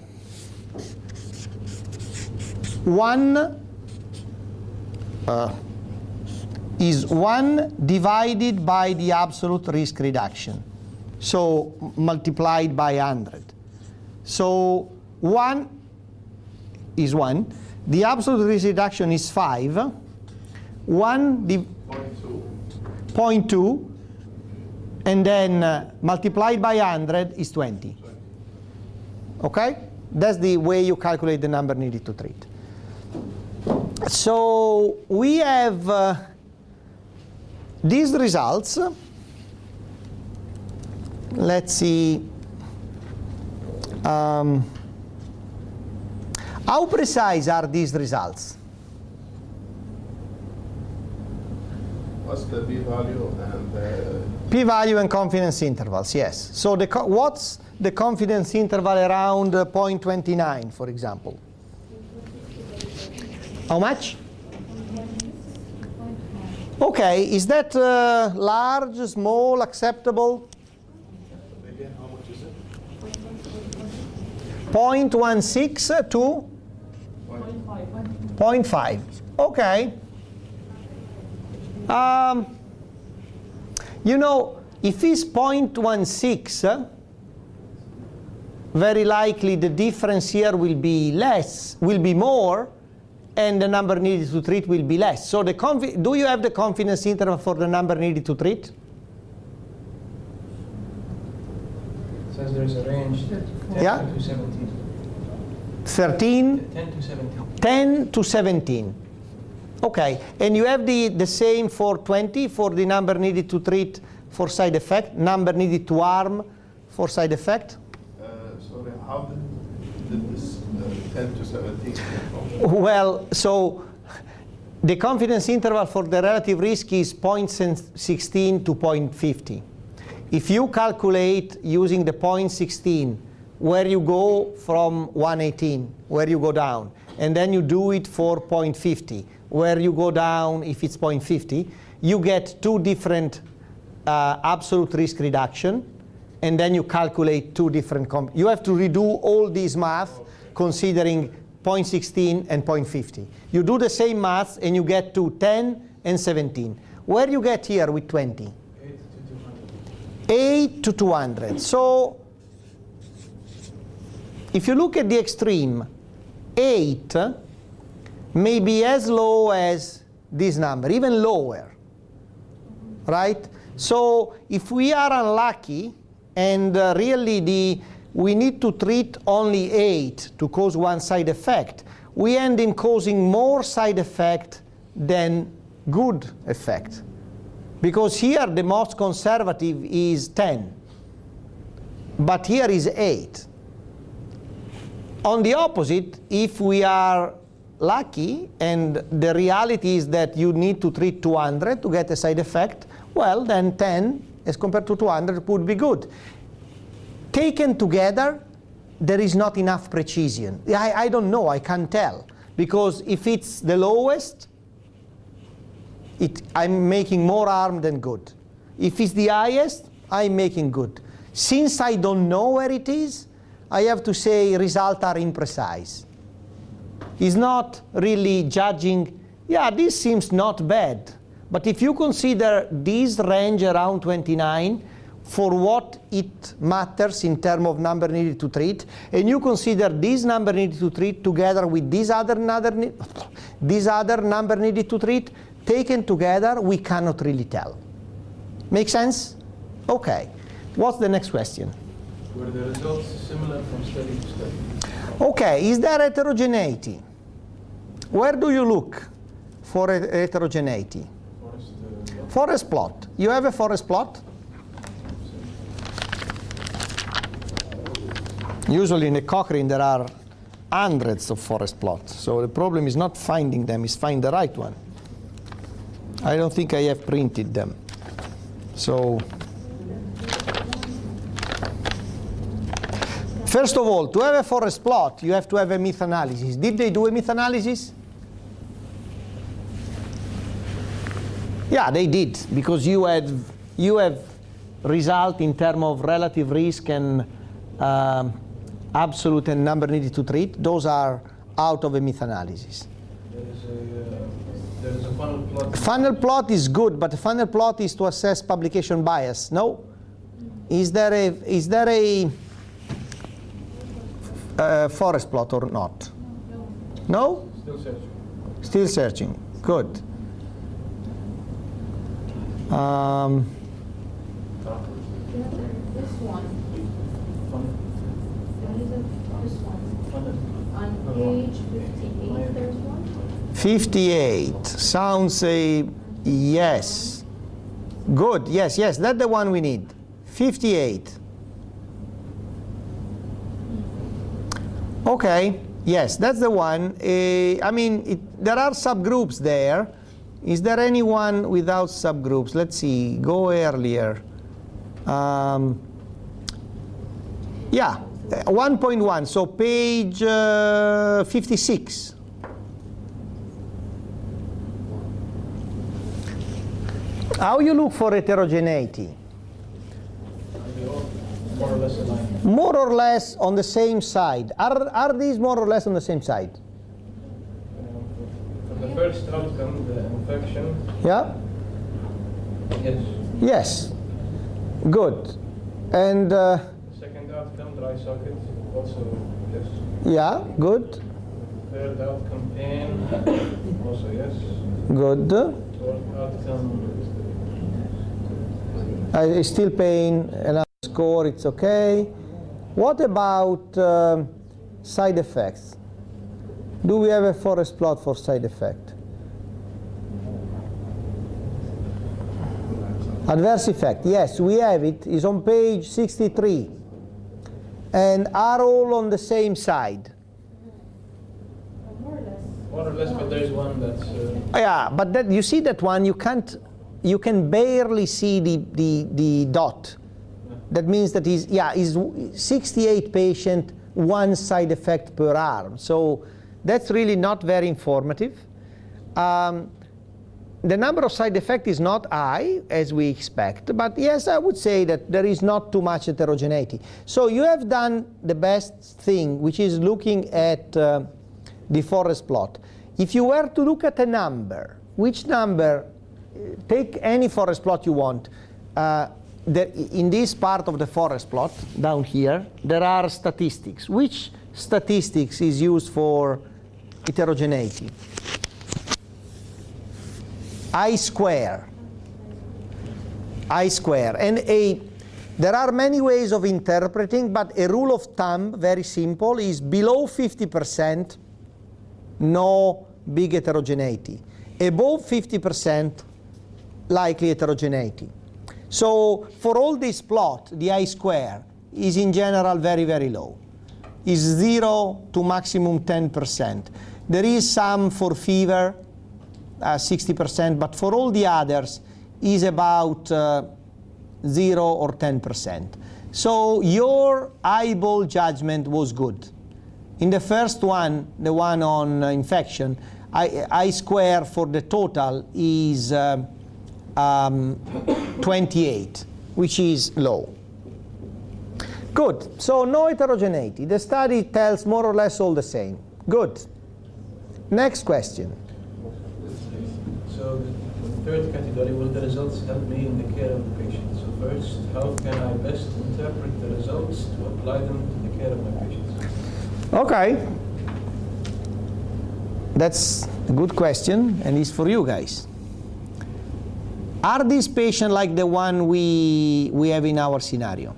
divided by the absolute risk reduction. So multiplied by 100. So 1 is 1. The absolute risk reduction is 5. 0.2. And then multiplied by 100 is 20. Okay? That's the way you calculate the number needed to treat. So we have these results. Let's see. How precise are these results? What's the p-value and P-value and confidence intervals, yes. So what's the confidence interval around 0.29, for example? How much? Okay, is that large, small, acceptable? again, how much is it? 0.16 to 0.5. Okay. You know, if it's 0.16, very likely the difference here will be less, will be more, and the number needed to treat will be less. So do you have the confidence interval for the number needed to treat? It says there's a range 10 Yeah. to 17. 13? 10 to 17. 10 to 17. Okay, and you have the same for 20 for the number needed to treat for side effect, number needed to harm for side effect? Sorry, how did this 10 to 17 come from? Well, so the confidence interval for the relative risk is 0.16 to 0.50. If you calculate using the 0.16, where you go from 118, where you go down, and then you do it for 0.50, where you go down if it's 0.50, you get 2 different absolute risk reduction, and then you calculate 2 different, you have to redo all these math considering 0.16 and 0.50. You do the same math and you get to 10 and 17. Where you get here with 20? 8 to 200. So if you look at the extreme, 8 may be as low as this number, even lower. right? So if we are unlucky and really we need to treat only 8 to cause one side effect, we end in causing more side effect than good effect. Because here the most conservative is 10, but here is 8. On the opposite, if we are lucky and the reality is that you need to treat 200 to get a side effect, well, then 10 as compared to 200 would be good. Taken together, there is not enough precision. I don't know, I can't tell. Because if it's the lowest, I'm making more harm than good. If it's the highest, I'm making good. Since I don't know where it is, I have to say results are imprecise. It's not really judging, yeah, this seems not bad. But if you consider this range around 29 for what it matters in terms of number needed to treat, and you consider this number needed to treat together with this other number needed to treat, taken together, we cannot really tell. Make sense? Okay. What's the next question? Were the results similar from study to study? Okay, is there heterogeneity? Where do you look for heterogeneity? Forest plot. You have a forest plot? Usually in a Cochrane there are hundreds of forest plots. So the problem is not finding them, is find the right one. I don't think I have printed them. So, first of all, to have a forest plot, you have to have a myth analysis. Did they do a myth analysis? Yeah, they did, because you have result in terms of relative risk and absolute and number needed to treat. Those are out of a myth analysis. There is a funnel plot. Funnel plot is good, but the funnel plot is to assess publication bias. No? Is there a forest plot or not? No? Still searching. Still searching. Good. This one. There is this one. On page 58, there's one. 58 sounds a yes. Good. Yes, yes, that's the one we need. 58. Okay. Yes, that's the one. I mean, there are subgroups there. Is there anyone without subgroups? Let's see. Go earlier. Yeah, 1.1. So page 56. How you look for heterogeneity? More or less aligned. More or less on the same side. Are these more or less on the same side? For the first outcome, the infection, Yeah? yes. Yes. Good. And The second outcome, dry socket, also yes. yeah, good. Third outcome, pain, also yes. Good. Fourth outcome, I still paying another score, it's okay. What about side effects? Do we have a forest plot for side effect? Adverse effect, yes, we have it. It's on page 63. And are all on the same side? More or less. more or less, but there's one that's Yeah, but that, you see that one, you can barely see the dot. That means that is 68 patient, one side effect per arm. So that's really not very informative. The number of side effects is not high, as we expect, but yes, I would say that there is not too much heterogeneity. So you have done the best thing, which is looking at the forest plot. If you were to look at a number, which number, take any forest plot you want, in this part of the forest plot, down here, there are statistics. Which statistics is used for heterogeneity? I square. I square. And there are many ways of interpreting, but a rule of thumb, very simple, is below 50%, no big heterogeneity. Above 50%, likely heterogeneity. So for all this plot, the I square is in general very, very low. Is 0 to maximum 10%. There is some for fever, 60%, but for all the others is about 0 or 10%. So your eyeball judgment was good. In the first one, the one on infection, I square for the total is 28, which is low. Good, so no heterogeneity. The study tells more or less all the same. Good. Next question. So the third category, will the results help me in the care of the patient? So first, how can I best interpret the results to apply them to the care of my patients? Okay. That's a good question, and it's for you guys. Are these patients like the one we have in our scenario?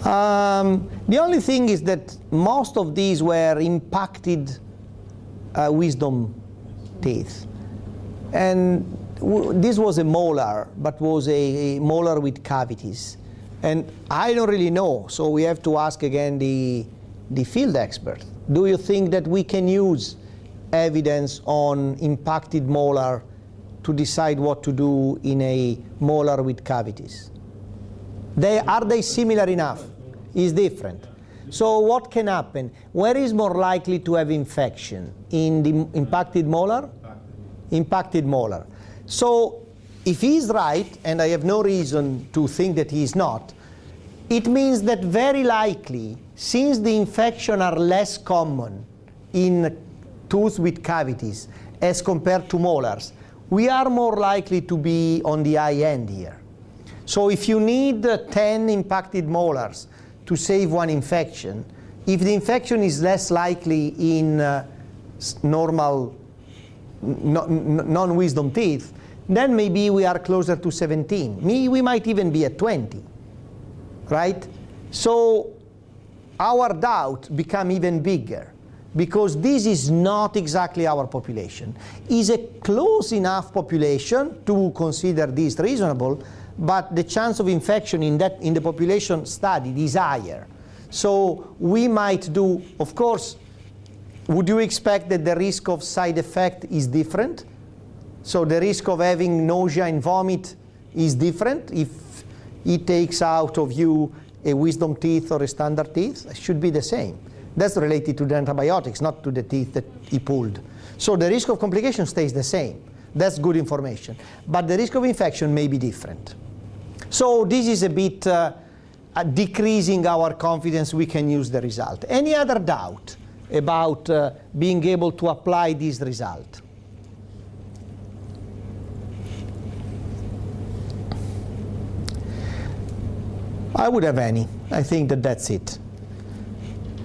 The only thing is that most of these were impacted wisdom teeth. And this was a molar, but was a molar with cavities. And I don't really know, so we have to ask again the field expert. Do you think that we can use evidence on impacted molar to decide what to do in a molar with cavities? Are they similar enough? Is different. So what can happen? Where is more likely to have infection? In the impacted molar? Impacted molar. So if he's right, and I have no reason to think that he is not, it means that very likely, since the infections are less common in tooth with cavities as compared to molars, we are more likely to be on the high end here. So if you need 10 impacted molars to save one infection, if the infection is less likely in normal non-wisdom teeth, then maybe we are closer to 17. We might even be at 20, right? So our doubt become even bigger, because this is not exactly our population. It's a close enough population to consider this reasonable, but the chance of infection in the population studied is higher. So we might do, of course, would you expect that the risk of side effect is different? So the risk of having nausea and vomit is different if it takes out of you a wisdom teeth or a standard teeth? It should be the same. That's related to the antibiotics, not to the teeth that he pulled. So the risk of complication stays the same. That's good information. But the risk of infection may be different. So this is a bit decreasing our confidence we can use the result. Any other doubt about being able to apply this result? I would have any. I think that that's it.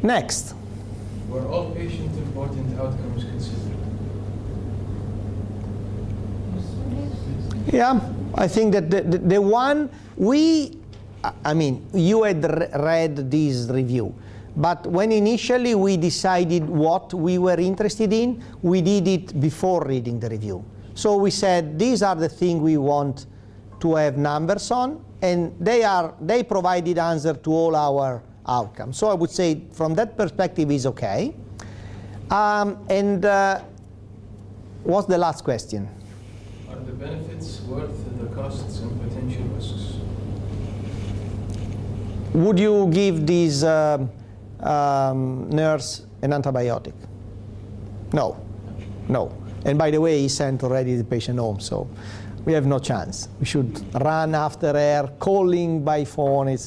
Next. Were all patient-important outcomes considered? Yeah, I think that the one I mean, you had read this review, but when initially we decided what we were interested in, we did it before reading the review. So we said, these are the things we want to have numbers on, and they provided answer to all our outcomes. So I would say from that perspective is okay. And what's the last question? Are the benefits worth the costs and potential risks? Would you give this nurse an antibiotic? No, no. And by the way, he sent already the patient home, so we have no chance. We should run after her, calling by phone.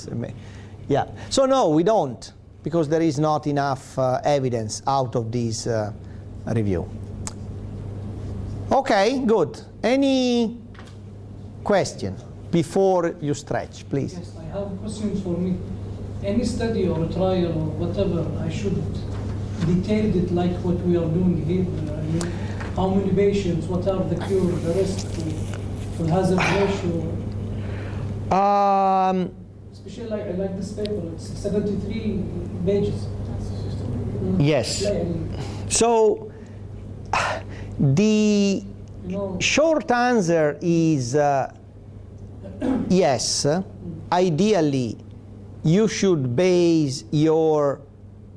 Yeah. So no, we don't, because there is not enough evidence out of this review. Okay, good. Any question before you stretch, please? Yes, I have questions for me. Any study or trial or whatever I should detailed it like what we are doing here. I mean, how many patients, what are the cure, the risk, the hazard ratio? Especially like this paper, it's 73 pages. Yes. So the short answer is yes. Ideally, you should base your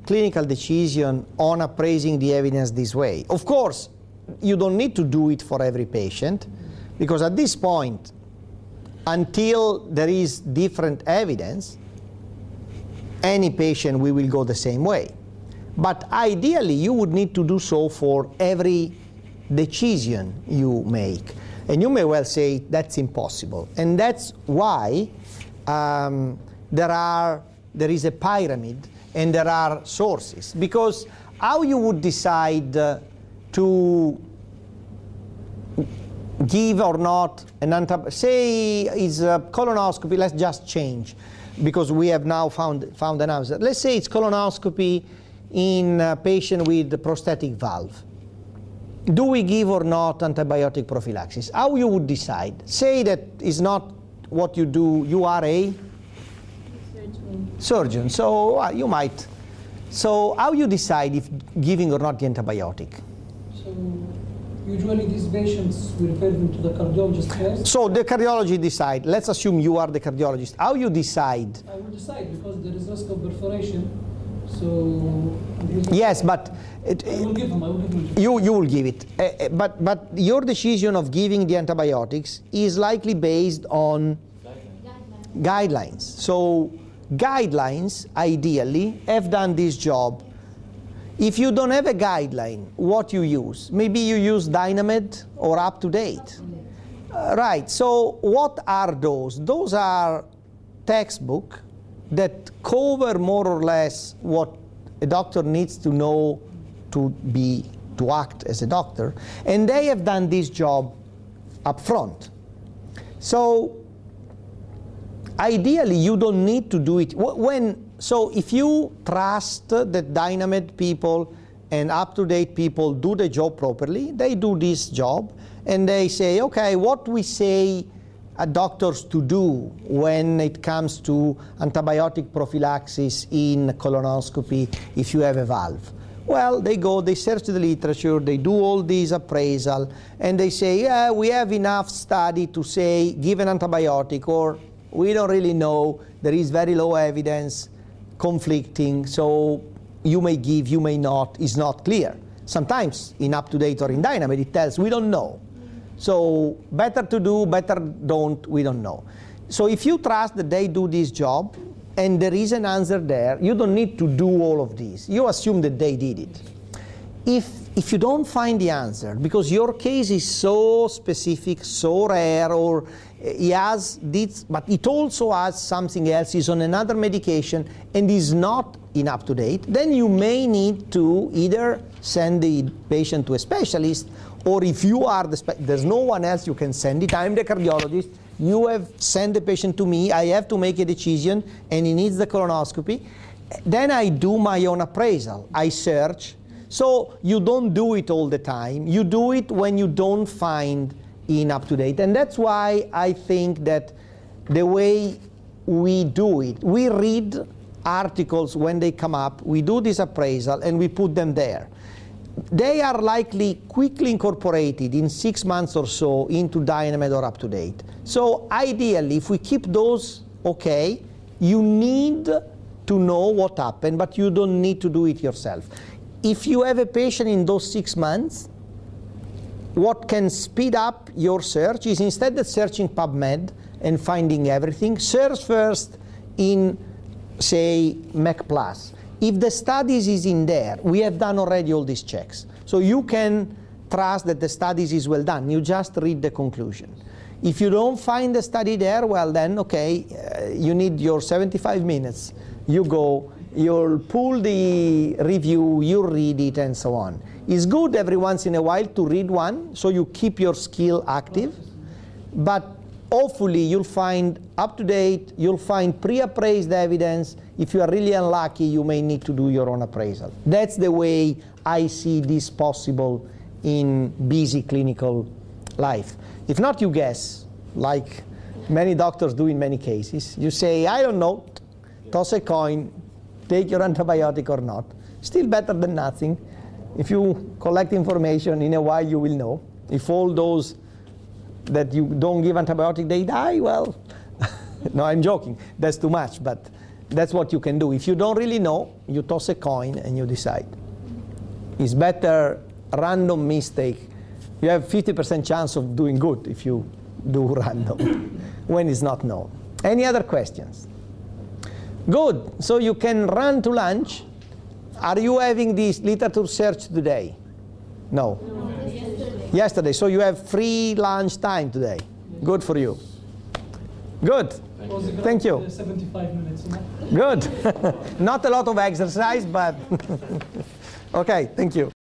clinical decision on appraising the evidence this way. Of course, you don't need to do it for every patient, because at this point, until there is different evidence, any patient we will go the same way. But ideally, you would need to do so for every decision you make. And you may well say that's impossible. And that's why there is a pyramid and there are sources. Because how you would decide to give or not an antibiotic, say it's a colonoscopy, let's just change, because we have now found an answer. Let's say it's colonoscopy in a patient with a prosthetic valve. Do we give or not antibiotic prophylaxis? How you would decide? Say that is not what you do, you are a surgeon, so you might. So how you decide if giving or not the antibiotic? So usually these patients, we refer them to the cardiologist first. So the cardiologist decide. Let's assume you are the cardiologist. How you decide? I will decide because there is risk of perforation. So yes, but I will give them. You will give it. But your decision of giving the antibiotics is likely based on guidelines. So guidelines, ideally, have done this job. If you don't have a guideline, what you use? Maybe you use Dynamed or UpToDate. Right, so what are those? Those are textbooks that cover more or less what a doctor needs to know to act as a doctor, and they have done this job up front. So ideally, you don't need to do it. So if you trust that Dynamed people and UpToDate people do the job properly, they do this job, and they say, okay, what we say doctors to do when it comes to antibiotic prophylaxis in colonoscopy if you have a valve. Well, they go, they search the literature, they do all these appraisal, and they say, yeah, we have enough study to say give an antibiotic, or we don't really know, there is very low evidence, conflicting, so you may give, you may not, is not clear. Sometimes in UpToDate or in Dynamed it tells we don't know. So better to do, better don't, we don't know. So if you trust that they do this job and there is an answer there, you don't need to do all of this. You assume that they did it. If you don't find the answer, because your case is so specific, so rare, or he has this, but it also has something else, is on another medication and is not in UpToDate, then you may need to either send the patient to a specialist, or if you are there's no one else you can send it. I'm the cardiologist. You have sent the patient to me. I have to make a decision, and he needs the colonoscopy. Then I do my own appraisal. I search. So you don't do it all the time. You do it when you don't find in UpToDate. And that's why I think that the way we do it, we read articles when they come up, we do this appraisal, and we put them there. They are likely quickly incorporated in 6 months or so into Dynamed or UpToDate. So ideally, if we keep those okay, you need to know what happened, but you don't need to do it yourself. If you have a patient in those 6 months, what can speed up your search is, instead of searching PubMed and finding everything, search first in, say, MEC+. If the studies is in there, we have done already all these checks. So you can trust that the studies is well done. You just read the conclusion. If you don't find the study there, well then, okay, you need your 75 minutes. You go, you'll pull the review, you read it, and so on. It's good every once in a while to read one, so you keep your skill active. But hopefully you'll find up-to-date, you'll find pre-appraised evidence. If you are really unlucky, you may need to do your own appraisal. That's the way I see this possible in busy clinical life. If not, you guess, like many doctors do in many cases. You say, I don't know, toss a coin, take your antibiotic or not. Still better than nothing. If you collect information, in a while you will know. If all those that you don't give antibiotic, they die, well, no, I'm joking. That's too much, but that's what you can do. If you don't really know, you toss a coin and you decide. It's better random mistake. You have 50% chance of doing good if you do random when it's not known. Any other questions? Good. So you can run to lunch. Are you having this literature search today? No. Yesterday. So you have free lunch time today. Good for you. Good. Thank you. 75 minutes. Good. Not a lot of exercise, but okay, thank you.